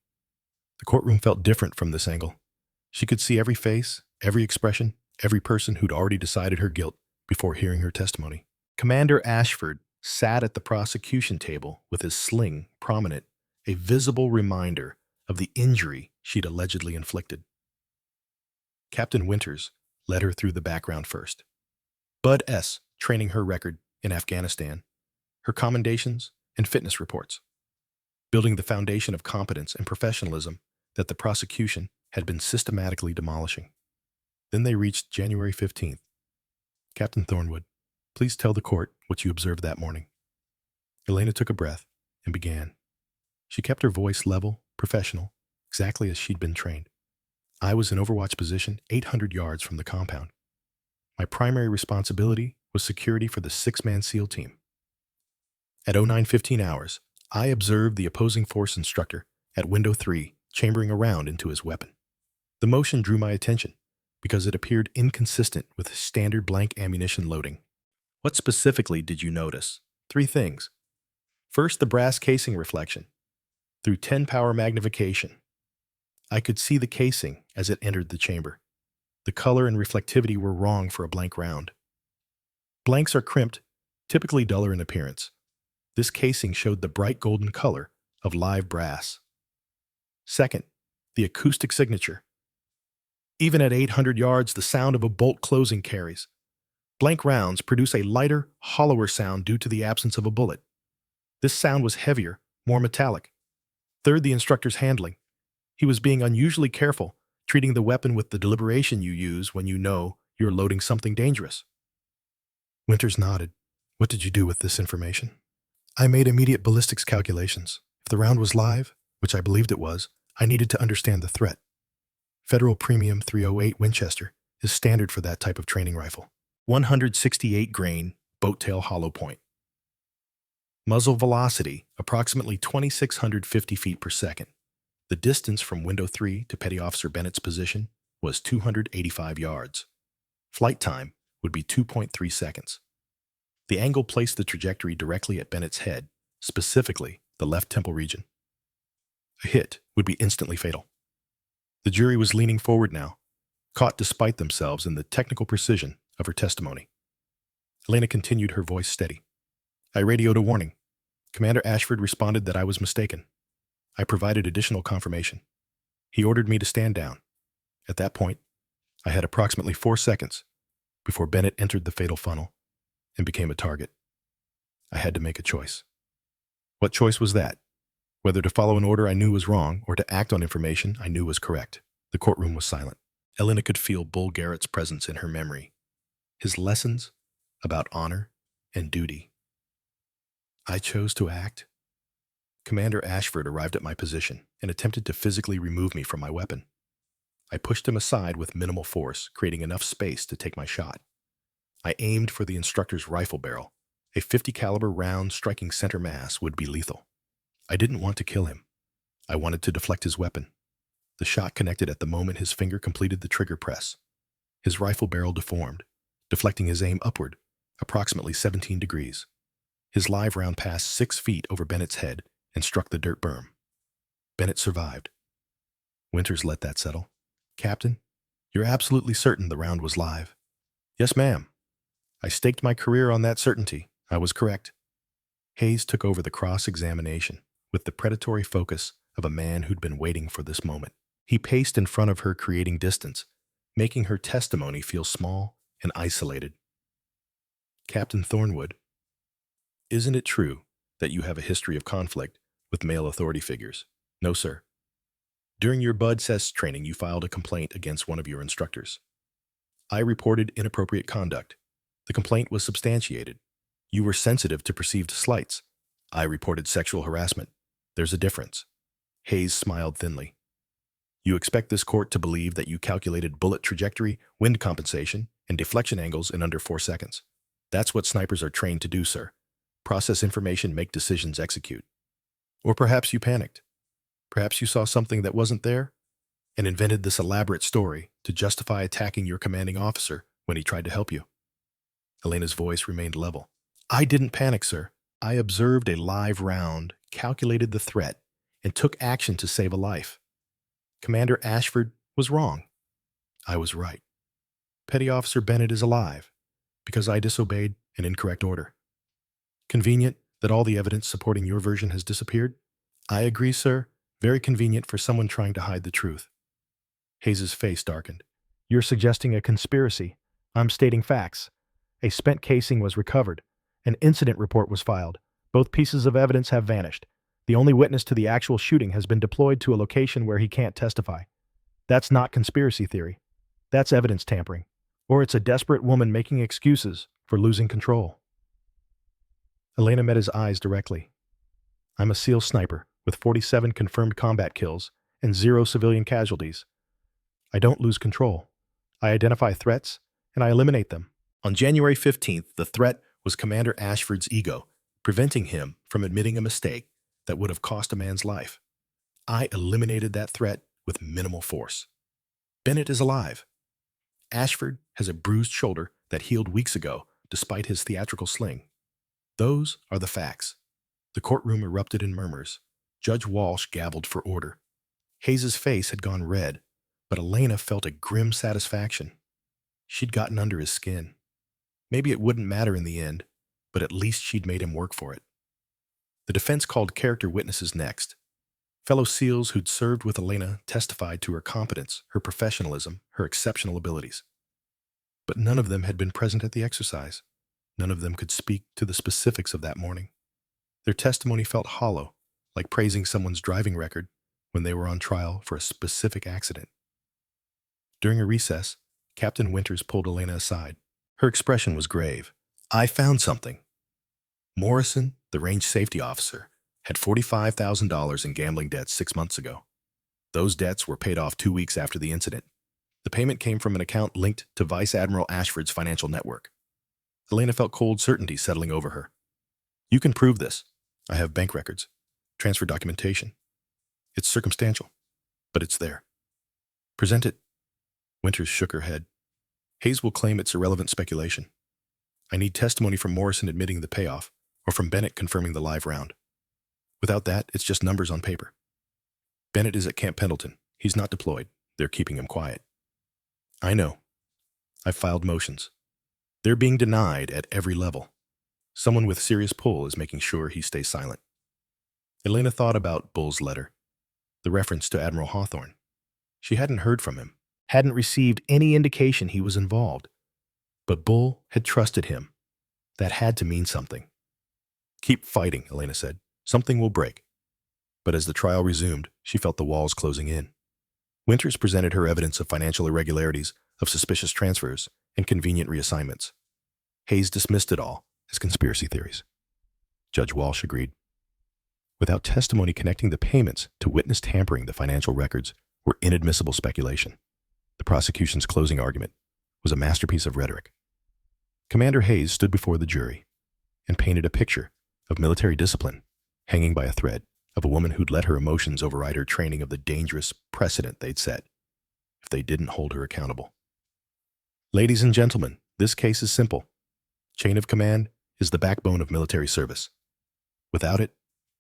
The courtroom felt different from this angle. She could see every face, every expression, every person who'd already decided her guilt before hearing her testimony. Commander Ashford sat at the prosecution table with his sling prominent, a visible reminder of the injury she'd allegedly inflicted. Captain Winters led her through the background first. Bud S. training her record in Afghanistan, her commendations and fitness reports, building the foundation of competence and professionalism that the prosecution had been systematically demolishing. Then they reached January 15th. Captain Thornwood, please tell the court what you observed that morning. Elena took a breath and began. She kept her voice level, professional, exactly as she'd been trained. I was in overwatch position 800 yards from the compound. My primary responsibility was security for the 6-man SEAL team. At 09:15 hours, I observed the opposing force instructor at window 3 chambering a round into his weapon. The motion drew my attention because it appeared inconsistent with standard blank ammunition loading. What specifically did you notice? 3 things. First, the brass casing reflection. Through 10 power magnification, I could see the casing as it entered the chamber. The color and reflectivity were wrong for a blank round. Blanks are crimped, typically duller in appearance. This casing showed the bright golden color of live brass. Second, the acoustic signature. Even at 800 yards, the sound of a bolt closing carries. Blank rounds produce a lighter, hollower sound due to the absence of a bullet. This sound was heavier, more metallic. Third, the instructor's handling. He was being unusually careful, treating the weapon with the deliberation you use when you know you're loading something dangerous. Winters nodded. What did you do with this information? I made immediate ballistics calculations. If the round was live, which I believed it was, I needed to understand the threat. Federal Premium 308 Winchester is standard for that type of training rifle. 168 grain, boat tail hollow point. Muzzle velocity, approximately 2,650 feet per second. The distance from window 3 to Petty Officer Bennett's position was 285 yards. Flight time would be 2.3 seconds. The angle placed the trajectory directly at Bennett's head, specifically the left temple region. A hit would be instantly fatal. The jury was leaning forward now, caught despite themselves in the technical precision of her testimony. Elena continued, her voice steady. I radioed a warning. Commander Ashford responded that I was mistaken. I provided additional confirmation. He ordered me to stand down. At that point, I had approximately 4 seconds before Bennett entered the fatal funnel and became a target. I had to make a choice. What choice was that? Whether to follow an order I knew was wrong or to act on information I knew was correct. The courtroom was silent. Elena could feel Bull Garrett's presence in her memory. His lessons about honor and duty. I chose to act Commander Ashford arrived at my position and attempted to physically remove me from my weapon. I pushed him aside with minimal force, creating enough space to take my shot. I aimed for the instructor's rifle barrel. A 50 caliber round striking center mass would be lethal. I didn't want to kill him. I wanted to deflect his weapon. The shot connected at the moment his finger completed the trigger press. His rifle barrel deformed, deflecting his aim upward, approximately 17 degrees. His live round passed 6 feet over Bennett's head and struck the dirt berm. Bennett survived. Winters let that settle. Captain, you're absolutely certain the round was live? Yes, ma'am. I staked my career on that certainty. I was correct. Hayes took over the cross-examination with the predatory focus of a man who'd been waiting for this moment. He paced in front of her, creating distance, making her testimony feel small and isolated. Captain Thornwood, isn't it true that you have a history of conflict with male authority figures? No, sir. During your Bud Cess training, you filed a complaint against one of your instructors. I reported inappropriate conduct. The complaint was substantiated. You were sensitive to perceived slights. I reported sexual harassment. There's a difference. Hayes smiled thinly. You expect this court to believe that you calculated bullet trajectory, wind compensation, and deflection angles in under 4 seconds. That's what snipers are trained to do, sir. Process information, make decisions, execute. Or perhaps you panicked. Perhaps you saw something that wasn't there and invented this elaborate story to justify attacking your commanding officer when he tried to help you. Elena's voice remained level. I didn't panic, sir. I observed a live round, calculated the threat, and took action to save a life. Commander Ashford was wrong. I was right. Petty Officer Bennett is alive because I disobeyed an incorrect order. Convenient that all the evidence supporting your version has disappeared? I agree, sir. Very convenient for someone trying to hide the truth. Hayes's face darkened. You're suggesting a conspiracy. I'm stating facts. A spent casing was recovered. An incident report was filed. Both pieces of evidence have vanished. The only witness to the actual shooting has been deployed to a location where he can't testify. That's not conspiracy theory. That's evidence tampering. Or it's a desperate woman making excuses for losing control. Elena met his eyes directly. I'm a SEAL sniper with 47 confirmed combat kills and 0 civilian casualties. I don't lose control. I identify threats and I eliminate them. On January 15th, the threat was Commander Ashford's ego, preventing him from admitting a mistake that would have cost a man's life. I eliminated that threat with minimal force. Bennett is alive. Ashford has a bruised shoulder that healed weeks ago despite his theatrical sling. Those are the facts. The courtroom erupted in murmurs. Judge Walsh gabbled for order. Hayes's face had gone red, but Elena felt a grim satisfaction. She'd gotten under his skin. Maybe it wouldn't matter in the end, but at least she'd made him work for it. The defense called character witnesses next. Fellow SEALs who'd served with Elena testified to her competence, her professionalism, her exceptional abilities. But none of them had been present at the exercise. None of them could speak to the specifics of that morning. Their testimony felt hollow, like praising someone's driving record when they were on trial for a specific accident. During a recess, Captain Winters pulled Elena aside. Her expression was grave. I found something. Morrison, the range safety officer, had $45,000 in gambling debts 6 months ago. Those debts were paid off 2 weeks after the incident. The payment came from an account linked to Vice Admiral Ashford's financial network. Elena felt cold certainty settling over her. You can prove this. I have bank records, transfer documentation. It's circumstantial, but it's there. Present it. Winters shook her head. Hayes will claim it's irrelevant speculation. I need testimony from Morrison admitting the payoff, or from Bennett confirming the live round. Without that, it's just numbers on paper. Bennett is at Camp Pendleton. He's not deployed. They're keeping him quiet. I know. I've filed motions. They're being denied at every level. Someone with serious pull is making sure he stays silent. Elena thought about Bull's letter, the reference to Admiral Hawthorne. She hadn't heard from him, hadn't received any indication he was involved. But Bull had trusted him. That had to mean something. Keep fighting, Elena said. Something will break. But as the trial resumed, she felt the walls closing in. Winters presented her evidence of financial irregularities, of suspicious transfers, and convenient reassignments. Hayes dismissed it all as conspiracy theories. Judge Walsh agreed. without testimony connecting the payments to witness tampering the financial records were inadmissible speculation. The prosecution's closing argument was a masterpiece of rhetoric. Commander Hayes stood before the jury and painted a picture of military discipline hanging by a thread, of a woman who'd let her emotions override her training, of the dangerous precedent they'd set if they didn't hold her accountable. Ladies and gentlemen, this case is simple. Chain of command is the backbone of military service. Without it,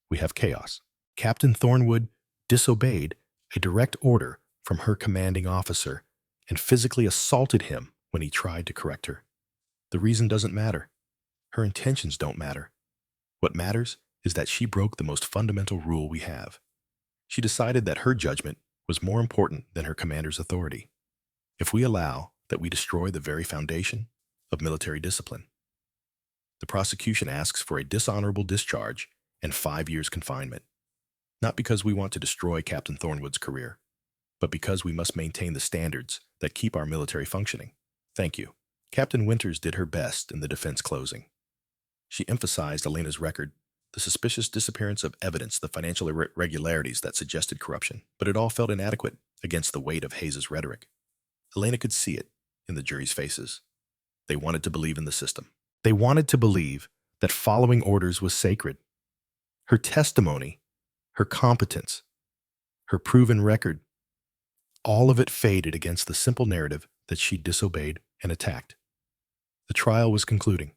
we have chaos. Captain Thornwood disobeyed a direct order from her commanding officer and physically assaulted him when he tried to correct her. The reason doesn't matter. Her intentions don't matter. What matters is that she broke the most fundamental rule we have. She decided that her judgment was more important than her commander's authority. If we allow that, we destroy the very foundation of military discipline. The prosecution asks for a dishonorable discharge and 5 years confinement, not because we want to destroy Captain Thornwood's career, but because we must maintain the standards that keep our military functioning. Thank you. Captain Winters did her best in the defense closing. She emphasized Elena's record, the suspicious disappearance of evidence, the financial irregularities that suggested corruption, but it all felt inadequate against the weight of Hayes' rhetoric. Elena could see it in the jury's faces. They wanted to believe in the system. They wanted to believe that following orders was sacred. Her testimony, her competence, her proven record, all of it faded against the simple narrative that she disobeyed and attacked. The trial was concluding.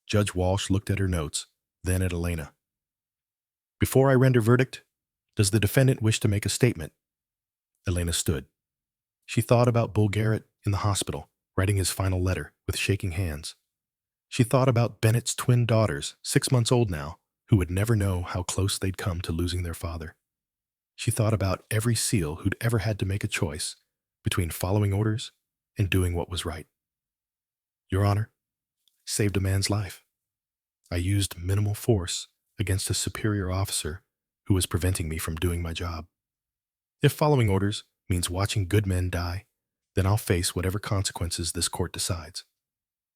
Judge Walsh looked at her notes, then at Elena. Before I render verdict, does the defendant wish to make a statement? Elena stood. She thought about Bull Garrett in the hospital, writing his final letter with shaking hands. She thought about Bennett's twin daughters, 6 months old now, who would never know how close they'd come to losing their father. She thought about every SEAL who'd ever had to make a choice between following orders and doing what was right. Your Honor, saved a man's life. I used minimal force against a superior officer who was preventing me from doing my job. If following orders means watching good men die, then I'll face whatever consequences this court decides.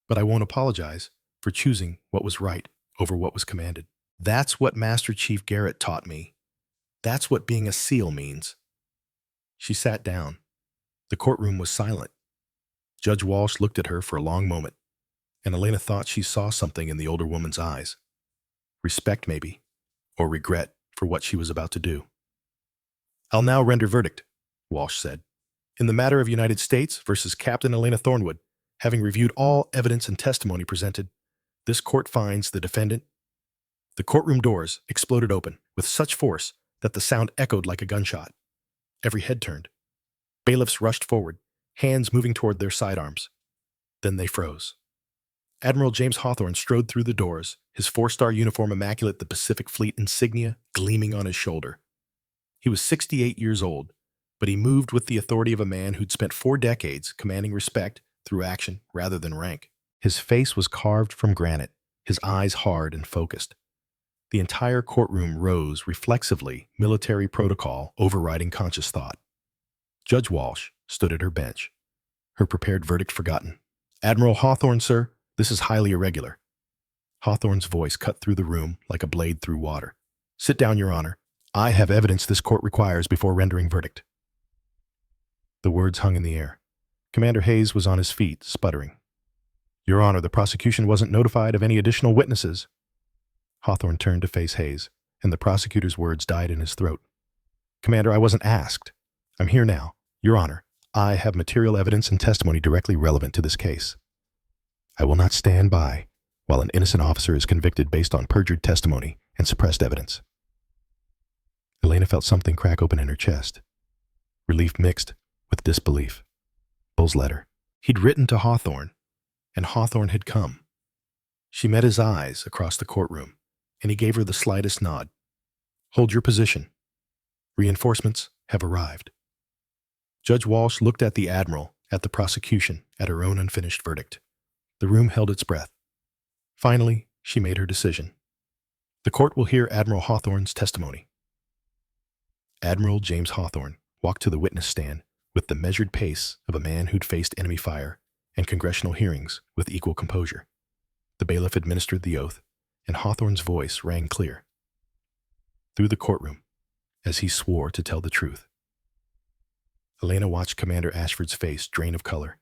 But I won't apologize for choosing what was right over what was commanded. That's what Master Chief Garrett taught me. That's what being a SEAL means. She sat down. The courtroom was silent. Judge Walsh looked at her for a long moment, and Elena thought she saw something in the older woman's eyes. Respect, maybe, or regret for what she was about to do. I'll now render verdict, Walsh said. In the matter of United States versus Captain Elena Thornwood, having reviewed all evidence and testimony presented, this court finds the defendant. The courtroom doors exploded open with such force that the sound echoed like a gunshot. Every head turned. Bailiffs rushed forward, hands moving toward their sidearms. Then they froze. Admiral James Hawthorne strode through the doors, his 4-star uniform immaculate, the Pacific Fleet insignia gleaming on his shoulder. He was 68 years old, but he moved with the authority of a man who'd spent 4 decades commanding respect through action rather than rank. His face was carved from granite, his eyes hard and focused. The entire courtroom rose reflexively, military protocol overriding conscious thought. Judge Walsh stood at her bench, her prepared verdict forgotten. Admiral Hawthorne, sir, this is highly irregular. Hawthorne's voice cut through the room like a blade through water. Sit down, Your Honor. I have evidence this court requires before rendering verdict. The words hung in the air. Commander Hayes was on his feet, sputtering. Your Honor, the prosecution wasn't notified of any additional witnesses. Hawthorne turned to face Hayes, and the prosecutor's words died in his throat. Commander, I wasn't asked. I'm here now. Your Honor, I have material evidence and testimony directly relevant to this case. I will not stand by while an innocent officer is convicted based on perjured testimony and suppressed evidence. Elena felt something crack open in her chest. Relief mixed with disbelief. Bull's letter. He'd written to Hawthorne, and Hawthorne had come. She met his eyes across the courtroom, and he gave her the slightest nod. Hold your position. Reinforcements have arrived. Judge Walsh looked at the Admiral, at the prosecution, at her own unfinished verdict. The room held its breath. Finally, she made her decision. The court will hear Admiral Hawthorne's testimony. Admiral James Hawthorne walked to the witness stand with the measured pace of a man who'd faced enemy fire and congressional hearings with equal composure. The bailiff administered the oath, and Hawthorne's voice rang clear. through the courtroom as he swore to tell the truth. Elena watched Commander Ashford's face drain of color.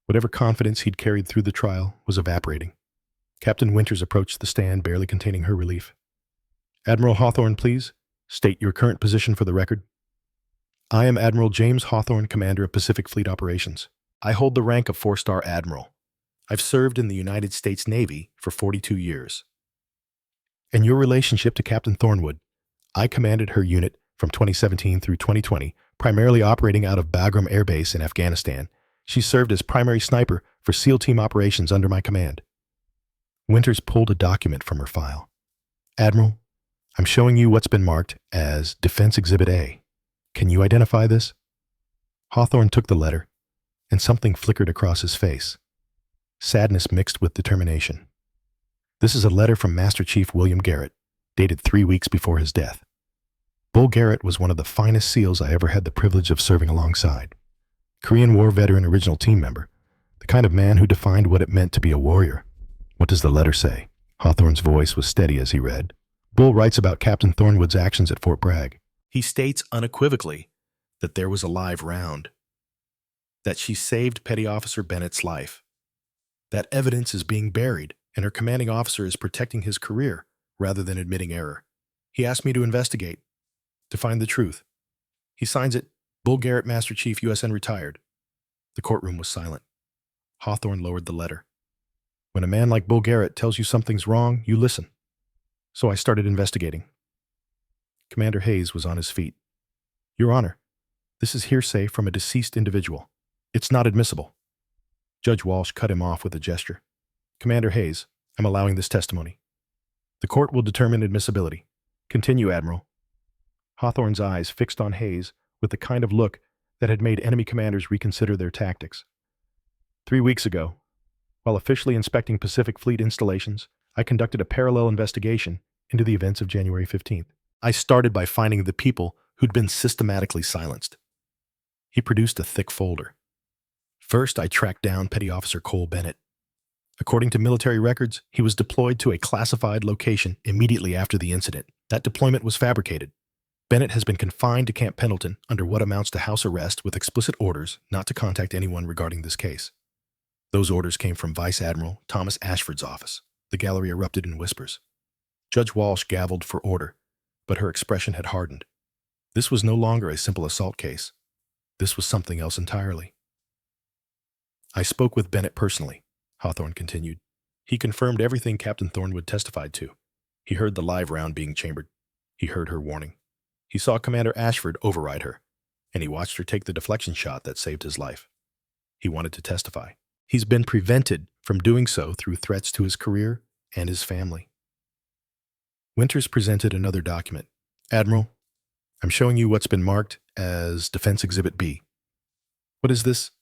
Whatever confidence he'd carried through the trial was evaporating. Captain Winters approached the stand, barely containing her relief. "Admiral Hawthorne, please. State your current position for the record." "I am Admiral James Hawthorne, Commander of Pacific Fleet Operations. I hold the rank of 4-star Admiral. I've served in the United States Navy for 42 years. In your relationship to Captain Thornwood, I commanded her unit from 2017 through 2020, primarily operating out of Bagram Air Base in Afghanistan. She served as primary sniper for SEAL Team operations under my command." Winters pulled a document from her file. "Admiral, I'm showing you what's been marked as Defense Exhibit A. Can you identify this?" Hawthorne took the letter, and something flickered across his face. Sadness mixed with determination. "This is a letter from Master Chief William Garrett, dated 3 weeks before his death. Bull Garrett was one of the finest SEALs I ever had the privilege of serving alongside. Korean War veteran, original team member, the kind of man who defined what it meant to be a warrior." "What does the letter say?" Hawthorne's voice was steady as he read. "Bull writes about Captain Thornwood's actions at Fort Bragg. He states unequivocally that there was a live round, that she saved Petty Officer Bennett's life. That evidence is being buried, and her commanding officer is protecting his career rather than admitting error. He asked me to investigate, to find the truth. He signs it, Bull Garrett, Master Chief, USN retired." The courtroom was silent. Hawthorne lowered the letter. "When a man like Bull Garrett tells you something's wrong, you listen. So I started investigating." Commander Hayes was on his feet. "Your Honor, this is hearsay from a deceased individual. It's not admissible." Judge Walsh cut him off with a gesture. "Commander Hayes, I'm allowing this testimony. The court will determine admissibility. Continue, Admiral." Hawthorne's eyes fixed on Hayes with the kind of look that had made enemy commanders reconsider their tactics. 3 weeks ago, while officially inspecting Pacific Fleet installations, I conducted a parallel investigation into the events of January 15th. I started by finding the people who'd been systematically silenced." He produced a thick folder. "First, I tracked down Petty Officer Cole Bennett. According to military records, he was deployed to a classified location immediately after the incident. That deployment was fabricated. Bennett has been confined to Camp Pendleton under what amounts to house arrest with explicit orders not to contact anyone regarding this case. Those orders came from Vice Admiral Thomas Ashford's office." The gallery erupted in whispers. Judge Walsh gavelled for order, but her expression had hardened. This was no longer a simple assault case. This was something else entirely. "I spoke with Bennett personally," Hawthorne continued. "He confirmed everything Captain Thornwood testified to. He heard the live round being chambered. He heard her warning. He saw Commander Ashford override her, and he watched her take the deflection shot that saved his life. He wanted to testify. He's been prevented from doing so through threats to his career and his family." Winters presented another document. "Admiral, I'm showing you what's been marked as Defense Exhibit B. What is this?"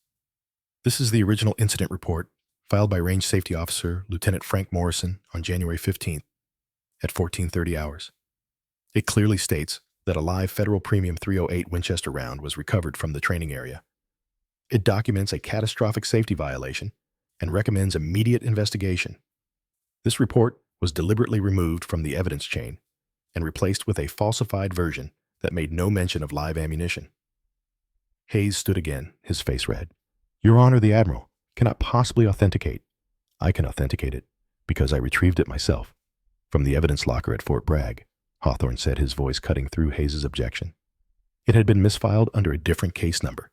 "This is the original incident report filed by Range Safety Officer Lieutenant Frank Morrison on January 15th at 14:30 hours. It clearly states that a live Federal Premium .308 Winchester round was recovered from the training area. It documents a catastrophic safety violation and recommends immediate investigation. This report was deliberately removed from the evidence chain and replaced with a falsified version that made no mention of live ammunition." Hayes stood again, his face red. "Your Honor, the Admiral cannot possibly authenticate." "I can authenticate it because I retrieved it myself from the evidence locker at Fort Bragg," Hawthorne said, his voice cutting through Hayes' objection. "It had been misfiled under a different case number.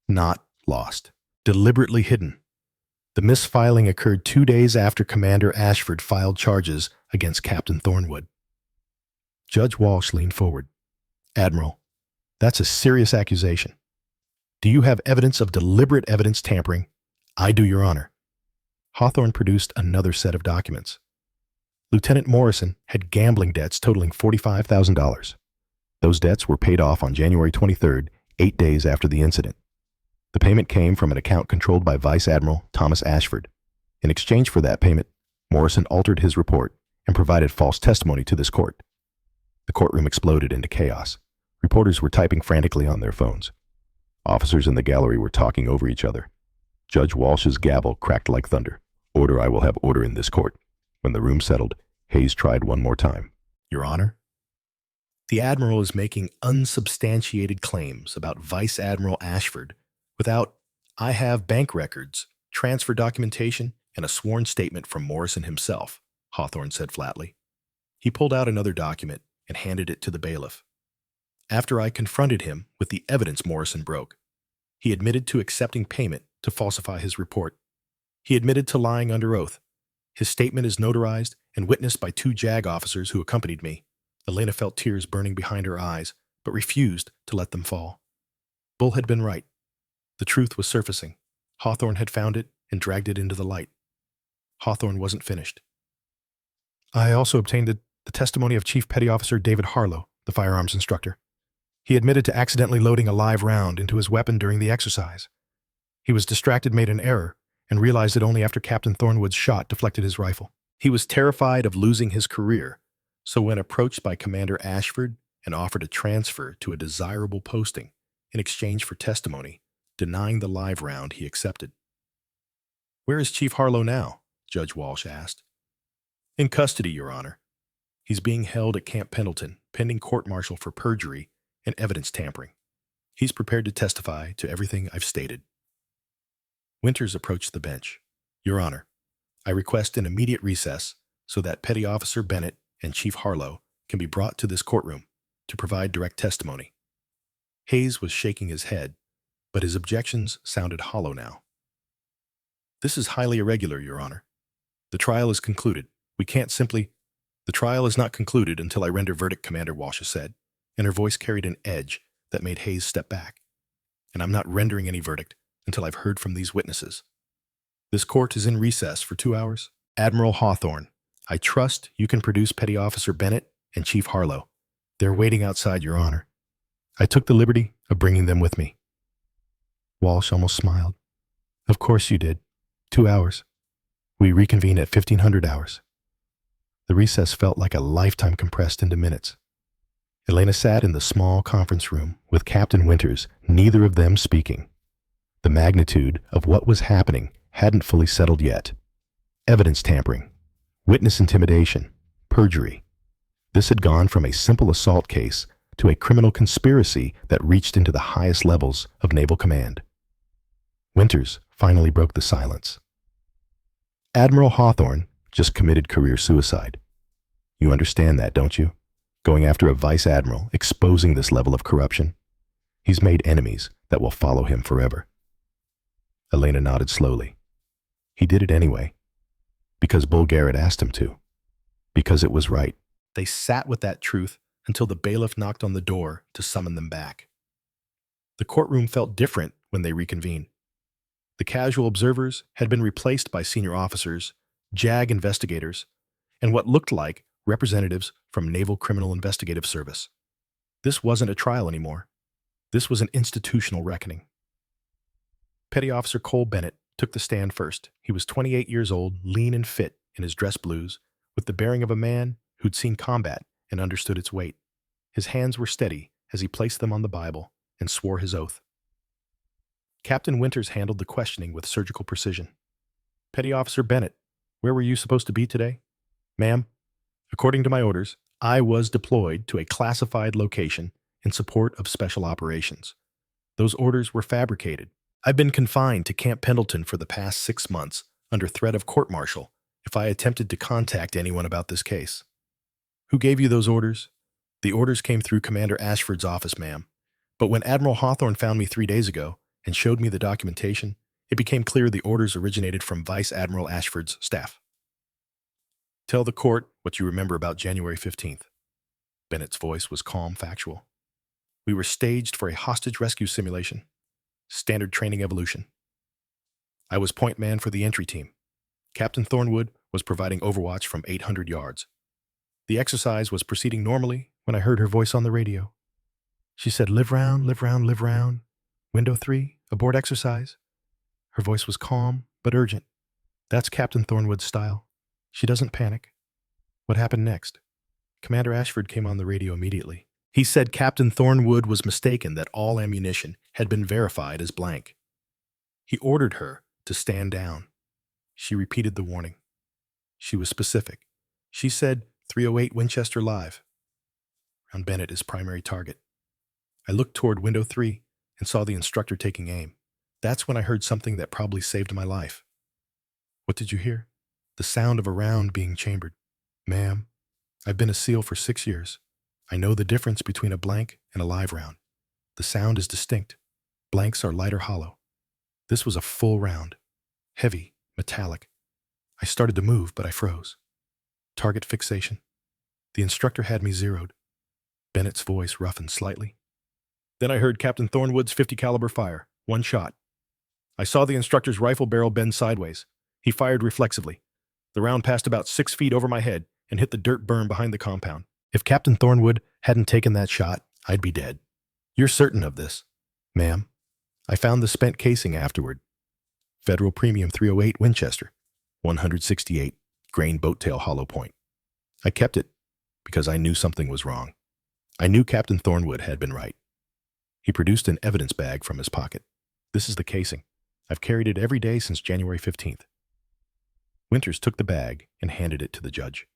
Not lost. Deliberately hidden. The misfiling occurred 2 days after Commander Ashford filed charges against Captain Thornwood." Judge Walsh leaned forward. "Admiral, that's a serious accusation. Do you have evidence of deliberate evidence tampering?" "I do, Your Honor." Hawthorne produced another set of documents. Lieutenant Morrison had gambling debts totaling $45,000. Those debts were paid off on January 23rd, 8 days after the incident. The payment came from an account controlled by Vice Admiral Thomas Ashford. In exchange for that payment, Morrison altered his report and provided false testimony to this court. The courtroom exploded into chaos. Reporters were typing frantically on their phones. Officers in the gallery were talking over each other. Judge Walsh's gavel cracked like thunder. "Order, I will have order in this court." When the room settled, Hayes tried one more time. "Your Honor?" The Admiral is making unsubstantiated claims about Vice Admiral Ashford without, I have bank records, transfer documentation, and a sworn statement from Morrison himself, Hawthorne said flatly. He pulled out another document and handed it to the bailiff. After I confronted him with the evidence Morrison broke, he admitted to accepting payment to falsify his report. He admitted to lying under oath. His statement is notarized and witnessed by 2 JAG officers who accompanied me. Elena felt tears burning behind her eyes, but refused to let them fall. Bull had been right. The truth was surfacing. Hawthorne had found it and dragged it into the light. Hawthorne wasn't finished. I also obtained the testimony of Chief Petty Officer David Harlow, the firearms instructor. He admitted to accidentally loading a live round into his weapon during the exercise. He was distracted, made an error, and realized it only after Captain Thornwood's shot deflected his rifle. He was terrified of losing his career, so when approached by Commander Ashford and offered a transfer to a desirable posting in exchange for testimony, denying the live round, he accepted. Where is Chief Harlow now? Judge Walsh asked. In custody, Your Honor. He's being held at Camp Pendleton, pending court-martial for perjury and evidence tampering. He's prepared to testify to everything I've stated. Winters approached the bench. Your Honor, I request an immediate recess so that Petty Officer Bennett and Chief Harlow can be brought to this courtroom to provide direct testimony. Hayes was shaking his head, but his objections sounded hollow now. This is highly irregular, Your Honor. The trial is concluded. The trial is not concluded until I render verdict, Commander Walsh said, and her voice carried an edge that made Hayes step back. And I'm not rendering any verdict until I've heard from these witnesses. This court is in recess for 2 hours. Admiral Hawthorne, I trust you can produce Petty Officer Bennett and Chief Harlow. They're waiting outside, Your Honor. I took the liberty of bringing them with me. Walsh almost smiled. Of course you did. 2 hours. We reconvene at 1500 hours. The recess felt like a lifetime compressed into minutes. Elena sat in the small conference room with Captain Winters, neither of them speaking. The magnitude of what was happening hadn't fully settled yet. Evidence tampering, witness intimidation, perjury. This had gone from a simple assault case to a criminal conspiracy that reached into the highest levels of Naval Command. Winters finally broke the silence. Admiral Hawthorne just committed career suicide. You understand that, don't you? Going after a vice admiral, exposing this level of corruption. He's made enemies that will follow him forever. Elena nodded slowly. He did it anyway. Because Bull Garrett asked him to. Because it was right. They sat with that truth until the bailiff knocked on the door to summon them back. The courtroom felt different when they reconvened. The casual observers had been replaced by senior officers, JAG investigators, and what looked like representatives from Naval Criminal Investigative Service. This wasn't a trial anymore. This was an institutional reckoning. Petty Officer Cole Bennett took the stand first. He was 28 years old, lean and fit in his dress blues, with the bearing of a man who'd seen combat and understood its weight. His hands were steady as he placed them on the Bible and swore his oath. Captain Winters handled the questioning with surgical precision. Petty Officer Bennett, where were you supposed to be today? Ma'am, according to my orders, I was deployed to a classified location in support of special operations. Those orders were fabricated. I've been confined to Camp Pendleton for the past 6 months under threat of court-martial if I attempted to contact anyone about this case. Who gave you those orders? The orders came through Commander Ashford's office, ma'am. But when Admiral Hawthorne found me 3 days ago and showed me the documentation, it became clear the orders originated from Vice Admiral Ashford's staff. Tell the court what you remember about January 15th. Bennett's voice was calm, factual. We were staged for a hostage rescue simulation. Standard training evolution. I was point man for the entry team. Captain Thornwood was providing overwatch from 800 yards. The exercise was proceeding normally when I heard her voice on the radio. She said, live round, live round, live round. Window 3, abort exercise. Her voice was calm but urgent. That's Captain Thornwood's style. She doesn't panic. What happened next? Commander Ashford came on the radio immediately. He said Captain Thornwood was mistaken that all ammunition had been verified as blank. He ordered her to stand down. She repeated the warning. She was specific. She said 308 Winchester Live. around Bennett as primary target. I looked toward window 3 and saw the instructor taking aim. That's when I heard something that probably saved my life. What did you hear? The sound of a round being chambered. Ma'am, I've been a SEAL for 6 years. I know the difference between a blank and a live round. The sound is distinct. Blanks are light or hollow. This was a full round. Heavy, metallic. I started to move, but I froze. Target fixation. The instructor had me zeroed. Bennett's voice roughened slightly. Then I heard Captain Thornwood's .50 caliber fire. One shot. I saw the instructor's rifle barrel bend sideways. He fired reflexively. The round passed about 6 feet over my head and hit the dirt berm behind the compound. If Captain Thornwood hadn't taken that shot, I'd be dead. You're certain of this? Ma'am, I found the spent casing afterward. Federal Premium .308 Winchester, 168, grain boat-tail hollow point. I kept it because I knew something was wrong. I knew Captain Thornwood had been right. He produced an evidence bag from his pocket. This is the casing. I've carried it every day since January 15th. Winters took the bag and handed it to the judge.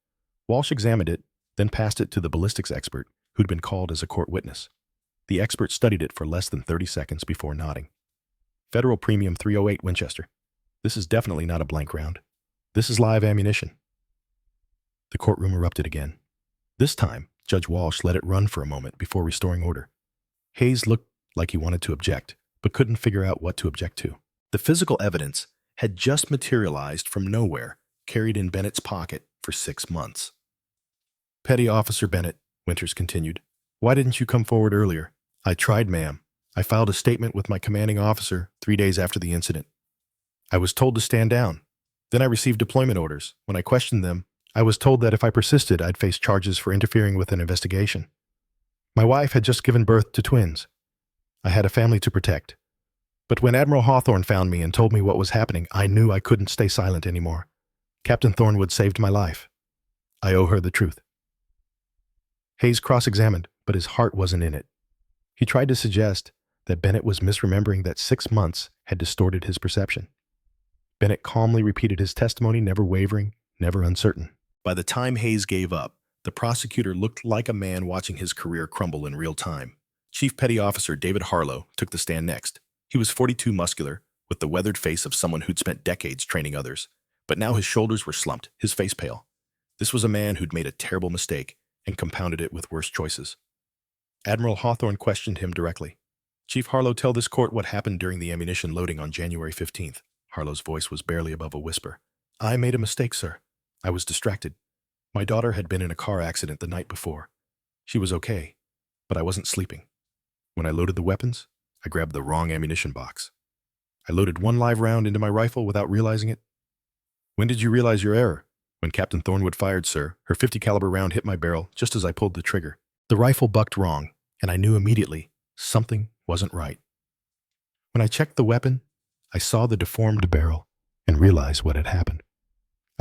Walsh examined it, then passed it to the ballistics expert who'd been called as a court witness. The expert studied it for less than 30 seconds before nodding. Federal Premium .308 Winchester. This is definitely not a blank round. This is live ammunition. The courtroom erupted again. This time, Judge Walsh let it run for a moment before restoring order. Hayes looked like he wanted to object, but couldn't figure out what to object to. The physical evidence had just materialized from nowhere, carried in Bennett's pocket for 6 months. Petty Officer Bennett, Winters continued, why didn't you come forward earlier? I tried, ma'am. I filed a statement with my commanding officer 3 days after the incident. I was told to stand down. Then I received deployment orders. When I questioned them, I was told that if I persisted, I'd face charges for interfering with an investigation. My wife had just given birth to twins. I had a family to protect. But when Admiral Hawthorne found me and told me what was happening, I knew I couldn't stay silent anymore. Captain Thornwood saved my life. I owe her the truth. Hayes cross-examined, but his heart wasn't in it. He tried to suggest that Bennett was misremembering that 6 months had distorted his perception. Bennett calmly repeated his testimony, never wavering, never uncertain. By the time Hayes gave up, the prosecutor looked like a man watching his career crumble in real time. Chief Petty Officer David Harlow took the stand next. He was 42, muscular, with the weathered face of someone who'd spent decades training others. But now his shoulders were slumped, his face pale. This was a man who'd made a terrible mistake and compounded it with worse choices. Admiral Hawthorne questioned him directly. Chief Harlow, tell this court what happened during the ammunition loading on January 15th. Harlow's voice was barely above a whisper. I made a mistake, sir. I was distracted. My daughter had been in a car accident the night before. She was okay, but I wasn't sleeping. When I loaded the weapons, I grabbed the wrong ammunition box. I loaded one live round into my rifle without realizing it. When did you realize your error? When Captain Thornwood fired, sir. Her .50 caliber round hit my barrel just as I pulled the trigger. The rifle bucked wrong, and I knew immediately something wasn't right. When I checked the weapon, I saw the deformed barrel and realized what had happened.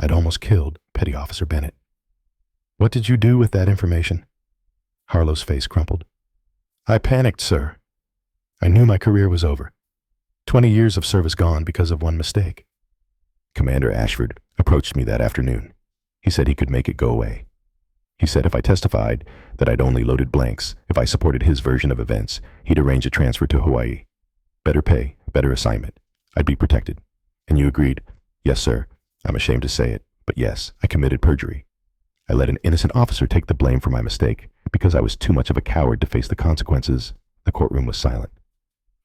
I'd almost killed Petty Officer Bennett. What did you do with that information? Harlow's face crumpled. I panicked, sir. I knew my career was over. 20 years of service gone because of one mistake. Commander Ashford approached me that afternoon. He said he could make it go away. He said if I testified that I'd only loaded blanks, if I supported his version of events, he'd arrange a transfer to Hawaii. Better pay, better assignment. I'd be protected. And you agreed? Yes, sir. I'm ashamed to say it, but yes, I committed perjury. I let an innocent officer take the blame for my mistake because I was too much of a coward to face the consequences. The courtroom was silent.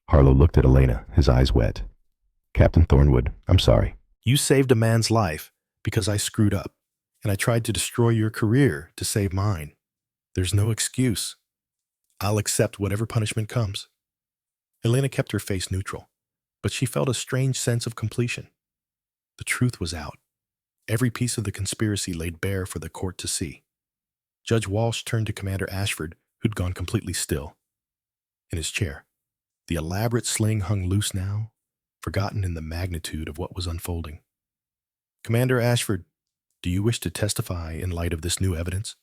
Harlow looked at Elena, his eyes wet. Captain Thornwood, I'm sorry. You saved a man's life because I screwed up, and I tried to destroy your career to save mine. There's no excuse. I'll accept whatever punishment comes. Elena kept her face neutral, but she felt a strange sense of completion. The truth was out. Every piece of the conspiracy laid bare for the court to see. Judge Walsh turned to Commander Ashford, who'd gone completely still. In his chair, the elaborate sling hung loose now, forgotten in the magnitude of what was unfolding. Commander Ashford, do you wish to testify in light of this new evidence?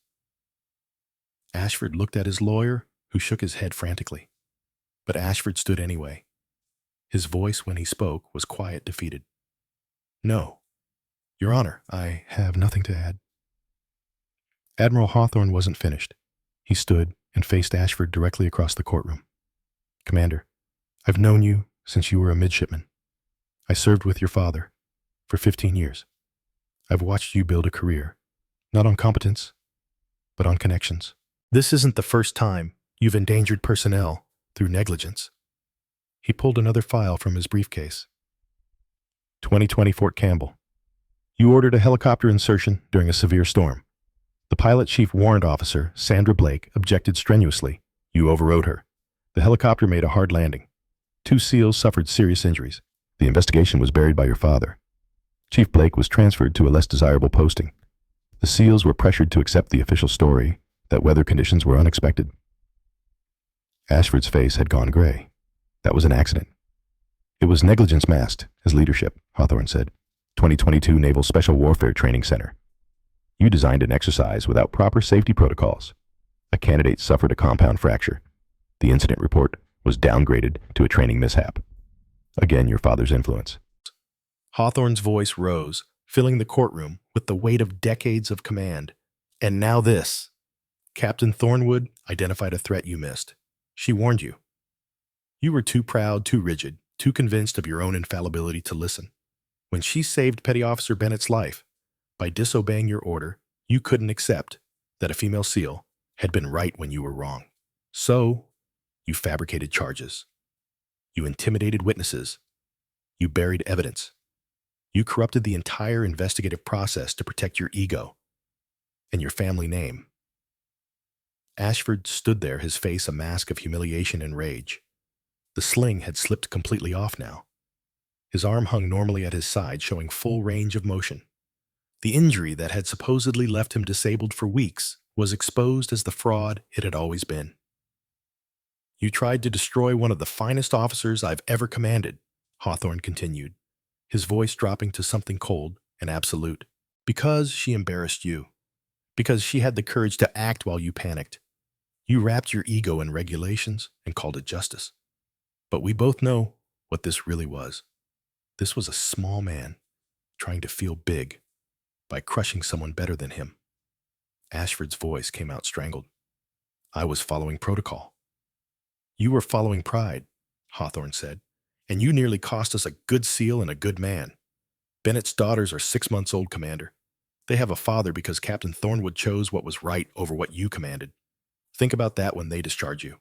Ashford looked at his lawyer, who shook his head frantically. But Ashford stood anyway. His voice, when he spoke, was quiet, defeated. No. Your Honor, I have nothing to add. Admiral Hawthorne wasn't finished. He stood, and faced Ashford directly across the courtroom. "Commander, I've known you since you were a midshipman. I served with your father for 15 years. I've watched you build a career, not on competence, but on connections. This isn't the first time you've endangered personnel through negligence." He pulled another file from his briefcase. 2020 Fort Campbell. You ordered a helicopter insertion during a severe storm. The pilot chief warrant officer, Sandra Blake, objected strenuously. You overrode her. The helicopter made a hard landing. 2 SEALs suffered serious injuries. The investigation was buried by your father. Chief Blake was transferred to a less desirable posting. The SEALs were pressured to accept the official story that weather conditions were unexpected. Ashford's face had gone gray. That was an accident. It was negligence masked as leadership, Hawthorne said. 2022 Naval Special Warfare Training Center. You designed an exercise without proper safety protocols. A candidate suffered a compound fracture. The incident report was downgraded to a training mishap. Again, your father's influence. Hawthorne's voice rose, filling the courtroom with the weight of decades of command. And now this. Captain Thornwood identified a threat you missed. She warned you. You were too proud, too rigid, too convinced of your own infallibility to listen. When she saved Petty Officer Bennett's life, by disobeying your order, you couldn't accept that a female SEAL had been right when you were wrong. So, you fabricated charges. You intimidated witnesses. You buried evidence. You corrupted the entire investigative process to protect your ego and your family name. Ashford stood there, his face a mask of humiliation and rage. The sling had slipped completely off now. His arm hung normally at his side, showing full range of motion. The injury that had supposedly left him disabled for weeks was exposed as the fraud it had always been. You tried to destroy one of the finest officers I've ever commanded, Hawthorne continued, his voice dropping to something cold and absolute. Because she embarrassed you. Because she had the courage to act while you panicked. You wrapped your ego in regulations and called it justice. But we both know what this really was. This was a small man trying to feel big by crushing someone better than him. Ashford's voice came out strangled. I was following protocol. You were following pride, Hawthorne said, and you nearly cost us a good SEAL and a good man. Bennett's daughters are 6 months old, Commander. They have a father because Captain Thornwood chose what was right over what you commanded. Think about that when they discharge you.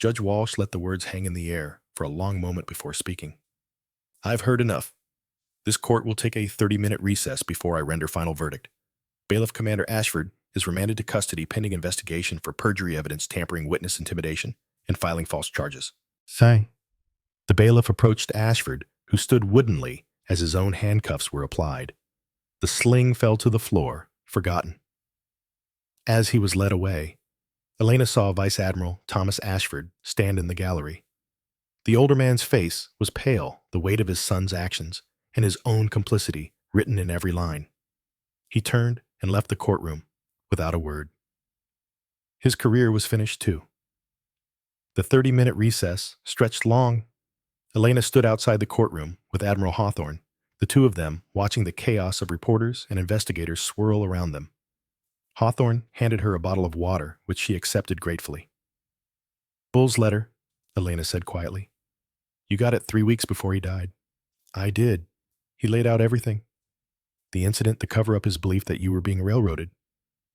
Judge Walsh let the words hang in the air for a long moment before speaking. I've heard enough. This court will take a 30-minute recess before I render final verdict. Bailiff Commander Ashford is remanded to custody pending investigation for perjury evidence, tampering, witness intimidation, and filing false charges. Say. The bailiff approached Ashford, who stood woodenly as his own handcuffs were applied. The sling fell to the floor, forgotten. As he was led away, Elena saw Vice Admiral Thomas Ashford stand in the gallery. The older man's face was pale, the weight of his son's actions and his own complicity written in every line. He turned and left the courtroom without a word. His career was finished too. The 30-minute recess stretched long. Elena stood outside the courtroom with Admiral Hawthorne, the two of them watching the chaos of reporters and investigators swirl around them. Hawthorne handed her a bottle of water, which she accepted gratefully. Bull's letter, Elena said quietly. You got it 3 weeks before he died. I did. He laid out everything. The incident to cover up his belief that you were being railroaded.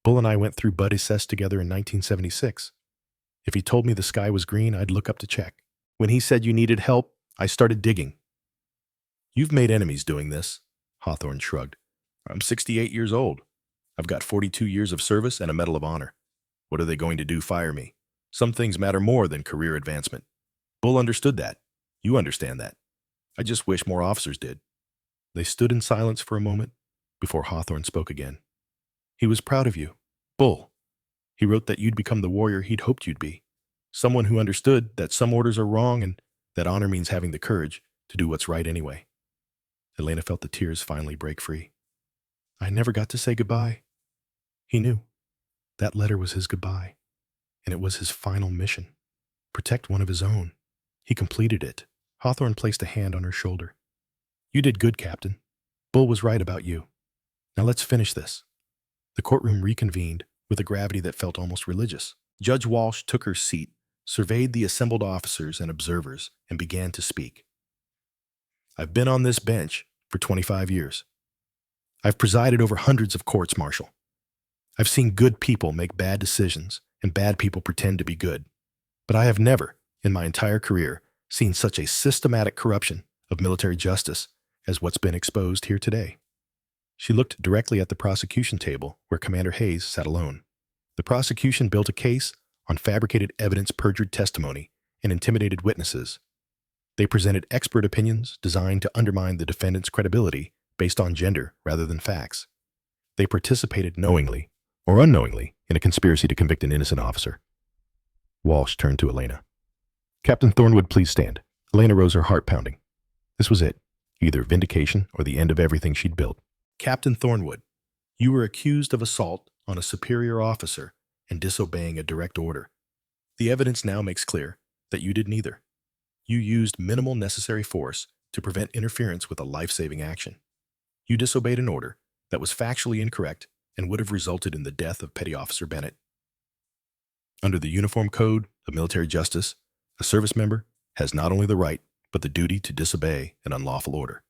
Bull and I went through Bud Assess together in 1976. If he told me the sky was green, I'd look up to check. When he said you needed help, I started digging. You've made enemies doing this, Hawthorne shrugged. I'm 68 years old. I've got 42 years of service and a Medal of Honor. What are they going to do, fire me? Some things matter more than career advancement. Bull understood that. You understand that. I just wish more officers did. They stood in silence for a moment before Hawthorne spoke again. He was proud of you. Bull. He wrote that you'd become the warrior he'd hoped you'd be. Someone who understood that some orders are wrong and that honor means having the courage to do what's right anyway. Elena felt the tears finally break free. I never got to say goodbye. He knew. That letter was his goodbye, and it was his final mission. Protect one of his own. He completed it. Hawthorne placed a hand on her shoulder. You did good, Captain. Bull was right about you. Now let's finish this. The courtroom reconvened with a gravity that felt almost religious. Judge Walsh took her seat, surveyed the assembled officers and observers, and began to speak. I've been on this bench for 25 years. I've presided over hundreds of courts martial. I've seen good people make bad decisions and bad people pretend to be good. But I have never, in my entire career, seen such a systematic corruption of military justice as what's been exposed here today. She looked directly at the prosecution table where Commander Hayes sat alone. The prosecution built a case on fabricated evidence, perjured testimony, and intimidated witnesses. They presented expert opinions designed to undermine the defendant's credibility based on gender rather than facts. They participated knowingly or unknowingly in a conspiracy to convict an innocent officer. Walsh turned to Elena. Captain Thornwood, please stand. Elena rose, her heart pounding. This was it, either vindication or the end of everything she'd built. Captain Thornwood, you were accused of assault on a superior officer and disobeying a direct order. The evidence now makes clear that you did neither. You used minimal necessary force to prevent interference with a life-saving action. You disobeyed an order that was factually incorrect and would have resulted in the death of Petty Officer Bennett. Under the Uniform Code of Military Justice, a service member has not only the right, but the duty to disobey an unlawful order.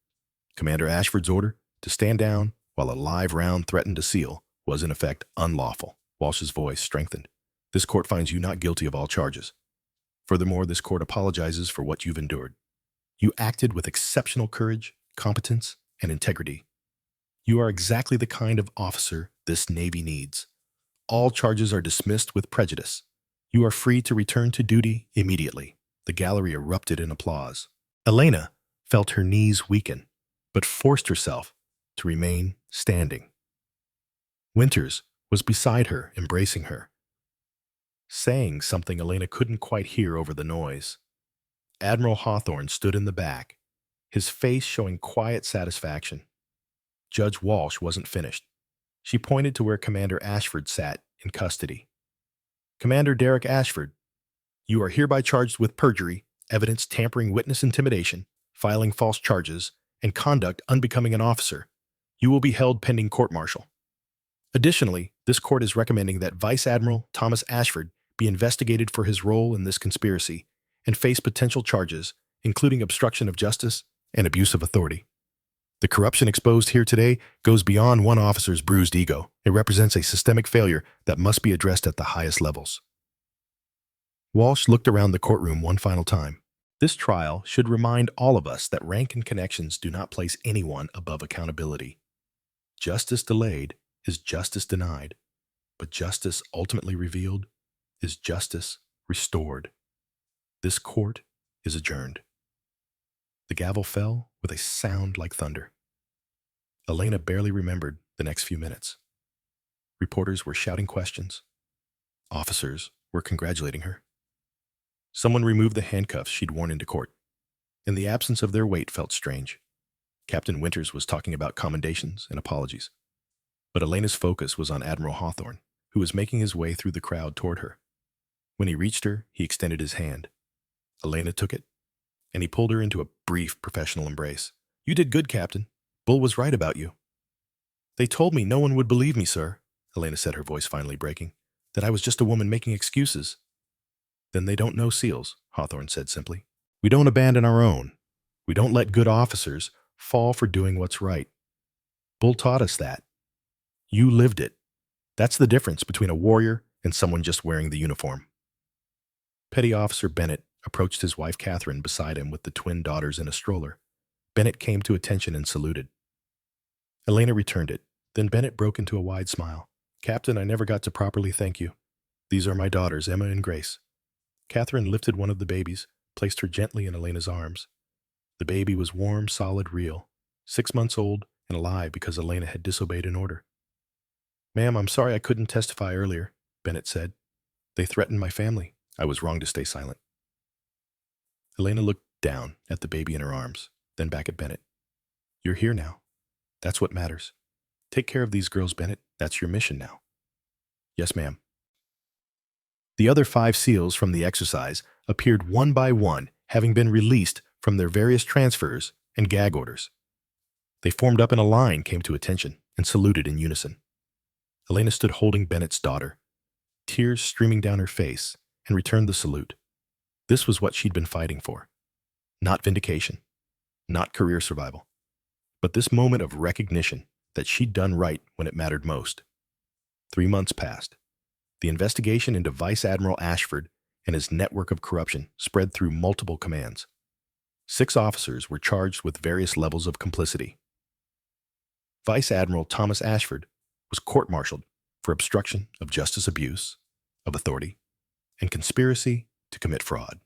Commander Ashford's order to stand down while a live round threatened to seal was in effect unlawful. Walsh's voice strengthened. This court finds you not guilty of all charges. Furthermore, this court apologizes for what you've endured. You acted with exceptional courage, competence, and integrity. You are exactly the kind of officer this Navy needs. All charges are dismissed with prejudice. You are free to return to duty immediately. The gallery erupted in applause. Elena felt her knees weaken, but forced herself to remain standing. Winters was beside her, embracing her, saying something Elena couldn't quite hear over the noise. Admiral Hawthorne stood in the back, his face showing quiet satisfaction. Judge Walsh wasn't finished. She pointed to where Commander Ashford sat in custody. Commander Derek Ashford, you are hereby charged with perjury, evidence tampering, witness intimidation, filing false charges, and conduct unbecoming an officer. You will be held pending court-martial. Additionally, this court is recommending that Vice Admiral Thomas Ashford be investigated for his role in this conspiracy and face potential charges, including obstruction of justice and abuse of authority. The corruption exposed here today goes beyond one officer's bruised ego. It represents a systemic failure that must be addressed at the highest levels. Walsh looked around the courtroom one final time. This trial should remind all of us that rank and connections do not place anyone above accountability. Justice delayed is justice denied, but justice ultimately revealed is justice restored. This court is adjourned. The gavel fell with a sound like thunder. Elena barely remembered the next few minutes. Reporters were shouting questions. Officers were congratulating her. Someone removed the handcuffs she'd worn into court, and the absence of their weight felt strange. Captain Winters was talking about commendations and apologies, but Elena's focus was on Admiral Hawthorne, who was making his way through the crowd toward her. When he reached her, he extended his hand. Elena took it, and he pulled her into a brief professional embrace. You did good, Captain. Bull was right about you. They told me no one would believe me, sir, Elena said, her voice finally breaking, that I was just a woman making excuses. Then they don't know SEALs, Hawthorne said simply. We don't abandon our own. We don't let good officers fall for doing what's right. Bull taught us that. You lived it. That's the difference between a warrior and someone just wearing the uniform. Petty Officer Bennett approached his wife Catherine beside him with the twin daughters in a stroller. Bennett came to attention and saluted. Elena returned it. Then Bennett broke into a wide smile. Captain, I never got to properly thank you. These are my daughters, Emma and Grace. Catherine lifted one of the babies, placed her gently in Elena's arms. The baby was warm, solid, real, 6 months old and alive because Elena had disobeyed an order. Ma'am, I'm sorry I couldn't testify earlier, Bennett said. They threatened my family. I was wrong to stay silent. Elena looked down at the baby in her arms, then back at Bennett. You're here now. That's what matters. Take care of these girls, Bennett. That's your mission now. Yes, ma'am. The other 5 SEALs from the exercise appeared one by one, having been released from their various transfers and gag orders. They formed up in a line, came to attention, and saluted in unison. Elena stood holding Bennett's daughter, tears streaming down her face, and returned the salute. This was what she'd been fighting for. Not vindication, not career survival, but this moment of recognition that she'd done right when it mattered most. 3 months passed. The investigation into Vice Admiral Ashford and his network of corruption spread through multiple commands. 6 officers were charged with various levels of complicity. Vice Admiral Thomas Ashford was court-martialed for obstruction of justice abuse of authority and conspiracy to commit fraud.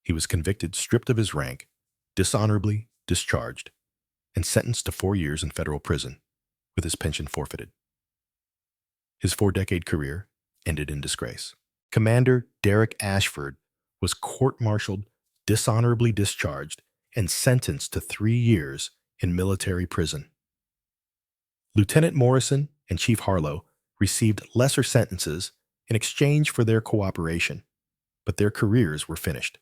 He was convicted, stripped of his rank, dishonorably discharged, and sentenced to 4 years in federal prison, with his pension forfeited. His 4-decade career ended in disgrace. Commander Derek Ashford was court-martialed, dishonorably discharged, and sentenced to 3 years in military prison. Lieutenant Morrison and Chief Harlow received lesser sentences in exchange for their cooperation, but their careers were finished.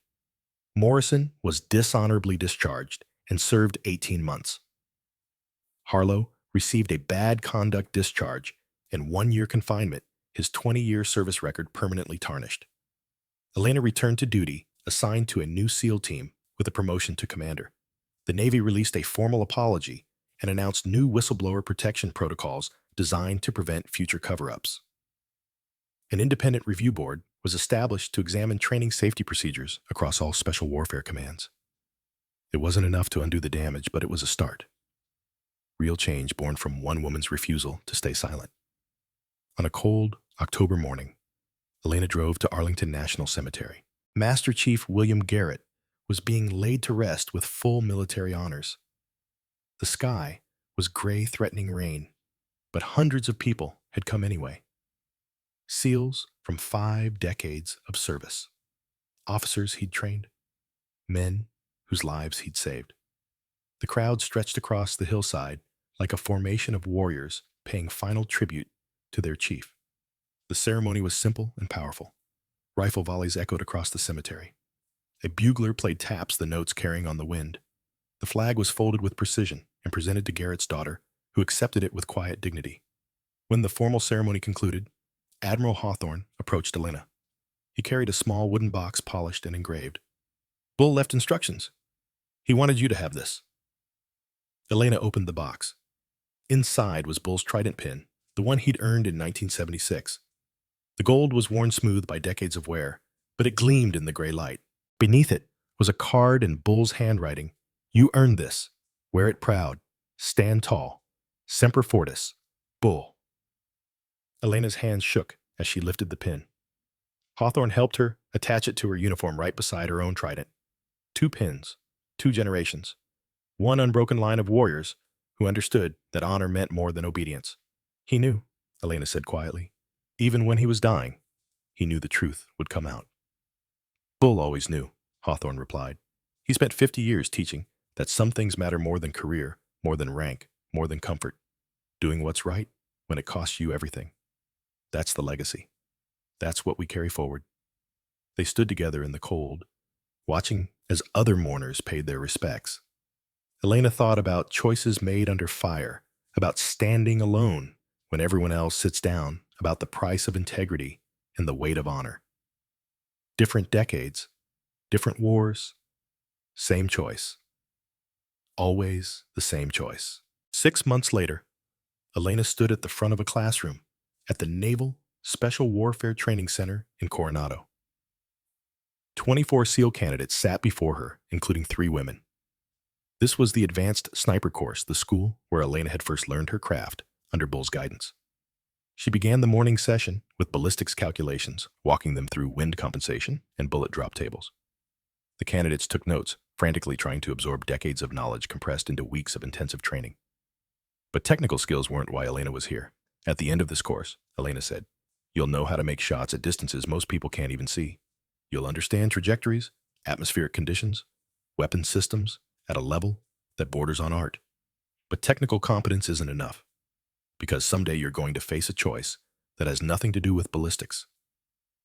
Morrison was dishonorably discharged and served 18 months. Harlow received a bad conduct discharge and 1-year confinement, his 20-year service record permanently tarnished. Elena returned to duty, assigned to a new SEAL team with a promotion to commander. The Navy released a formal apology and announced new whistleblower protection protocols designed to prevent future cover-ups. An independent review board was established to examine training safety procedures across all special warfare commands. It wasn't enough to undo the damage, but it was a start. Real change born from one woman's refusal to stay silent. On a cold October morning, Elena drove to Arlington National Cemetery. Master Chief William Garrett was being laid to rest with full military honors. The sky was gray, threatening rain, but hundreds of people had come anyway. SEALs from 5 decades of service, officers he'd trained, men whose lives he'd saved. The crowd stretched across the hillside like a formation of warriors paying final tribute to their chief. The ceremony was simple and powerful. Rifle volleys echoed across the cemetery. A bugler played taps, the notes carrying on the wind. The flag was folded with precision and presented to Garrett's daughter, who accepted it with quiet dignity. When the formal ceremony concluded, Admiral Hawthorne approached Elena. He carried a small wooden box polished and engraved. Bull left instructions. He wanted you to have this. Elena opened the box. Inside was Bull's trident pin, the one he'd earned in 1976. The gold was worn smooth by decades of wear, but it gleamed in the gray light. Beneath it was a card in Bull's handwriting. You earned this. Wear it proud. Stand tall. Semper Fortis. Bull. Elena's hands shook as she lifted the pin. Hawthorne helped her attach it to her uniform right beside her own trident. 2 pins, 2 generations, 1 unbroken line of warriors who understood that honor meant more than obedience. He knew, Elena said quietly. Even when he was dying, he knew the truth would come out. Bull always knew, Hawthorne replied. He spent 50 years teaching that some things matter more than career, more than rank, more than comfort. Doing what's right when it costs you everything. That's the legacy. That's what we carry forward. They stood together in the cold, watching as other mourners paid their respects. Elena thought about choices made under fire, about standing alone when everyone else sits down, about the price of integrity and the weight of honor. Different decades, different wars, same choice. Always the same choice. 6 months later, Elena stood at the front of a classroom at the Naval Special Warfare Training Center in Coronado. 24 SEAL candidates sat before her, including 3 women. This was the Advanced Sniper Course, the school where Elena had first learned her craft under Bull's guidance. She began the morning session with ballistics calculations, walking them through wind compensation and bullet drop tables. The candidates took notes, frantically trying to absorb decades of knowledge compressed into weeks of intensive training. But technical skills weren't why Elena was here. At the end of this course, Elena said, you'll know how to make shots at distances most people can't even see. You'll understand trajectories, atmospheric conditions, weapon systems at a level that borders on art. But technical competence isn't enough, because someday you're going to face a choice that has nothing to do with ballistics.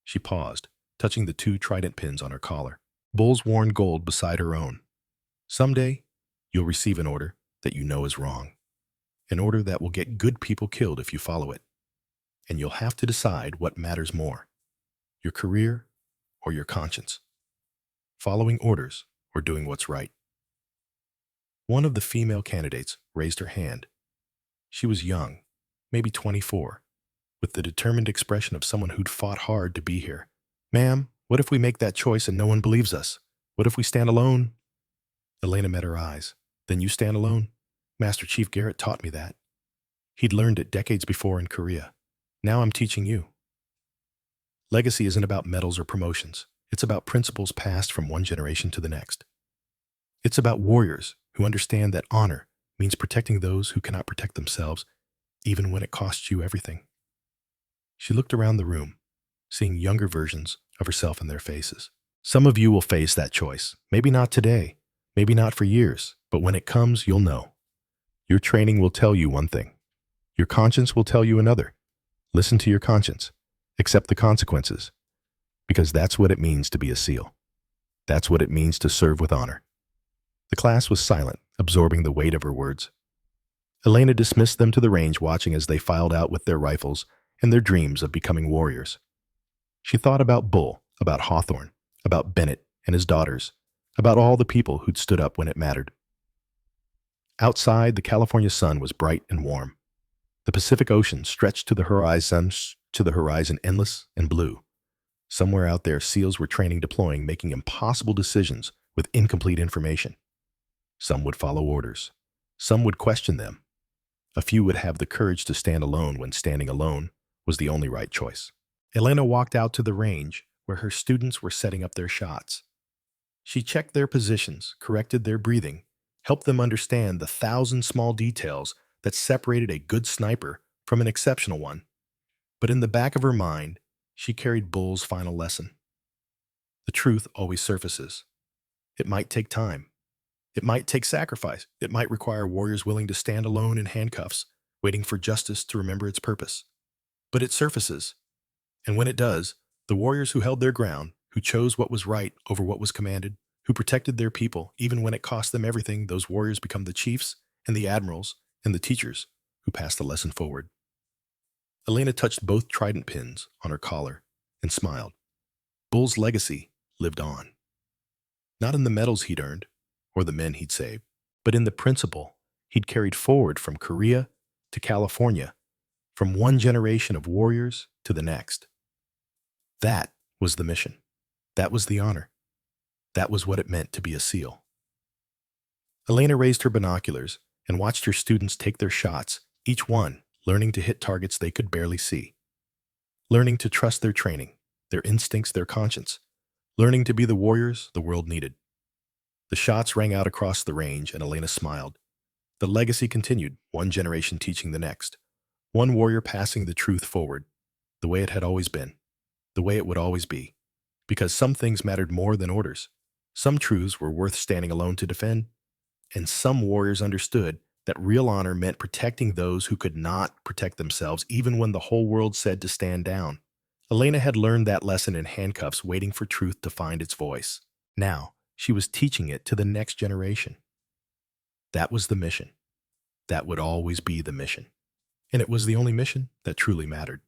She paused, touching the 2 trident pins on her collar, Bull's worn gold beside her own. Someday, you'll receive an order that you know is wrong. an order that will get good people killed if you follow it. And you'll have to decide what matters more, your career or your conscience, following orders or doing what's right. One of the female candidates raised her hand. She was young, maybe 24, with the determined expression of someone who'd fought hard to be here. Ma'am, what if we make that choice and no one believes us? What if we stand alone? Elena met her eyes. Then you stand alone? Master Chief Garrett taught me that. He'd learned it decades before in Korea. Now I'm teaching you. Legacy isn't about medals or promotions. It's about principles passed from one generation to the next. It's about warriors who understand that honor means protecting those who cannot protect themselves, even when it costs you everything. She looked around the room, seeing younger versions of herself in their faces. Some of you will face that choice. Maybe not today, maybe not for years, but when it comes, you'll know. Your training will tell you one thing. Your conscience will tell you another. Listen to your conscience. Accept the consequences. Because that's what it means to be a SEAL. That's what it means to serve with honor. The class was silent, absorbing the weight of her words. Elena dismissed them to the range, watching as they filed out with their rifles and their dreams of becoming warriors. She thought about Bull, about Hawthorne, about Bennett and his daughters, about all the people who'd stood up when it mattered. Outside, the California sun was bright and warm. The Pacific Ocean stretched to the horizon, endless and blue. Somewhere out there, SEALs were training, deploying, making impossible decisions with incomplete information. Some would follow orders. Some would question them. A few would have the courage to stand alone when standing alone was the only right choice. Elena walked out to the range where her students were setting up their shots. She checked their positions, corrected their breathing, helped them understand the 1,000 small details that separated a good sniper from an exceptional one. But in the back of her mind, she carried Bull's final lesson. The truth always surfaces. It might take time. It might take sacrifice. It might require warriors willing to stand alone in handcuffs, waiting for justice to remember its purpose. But it surfaces. And when it does, the warriors who held their ground, who chose what was right over what was commanded, who protected their people even when it cost them everything, those warriors become the chiefs and the admirals and the teachers who pass the lesson forward. Elena touched both trident pins on her collar and smiled. Bull's legacy lived on. Not in the medals he'd earned or the men he'd saved, but in the principle he'd carried forward from Korea to California, from one generation of warriors to the next. That was the mission. That was the honor. That was what it meant to be a SEAL. Elena raised her binoculars and watched her students take their shots, each one learning to hit targets they could barely see, learning to trust their training, their instincts, their conscience, learning to be the warriors the world needed. The shots rang out across the range, and Elena smiled. The legacy continued, one generation teaching the next, one warrior passing the truth forward, the way it had always been, the way it would always be, because some things mattered more than orders. Some truths were worth standing alone to defend, and some warriors understood that real honor meant protecting those who could not protect themselves, even when the whole world said to stand down. Elena had learned that lesson in handcuffs, waiting for truth to find its voice. Now, she was teaching it to the next generation. That was the mission. That would always be the mission. And it was the only mission that truly mattered.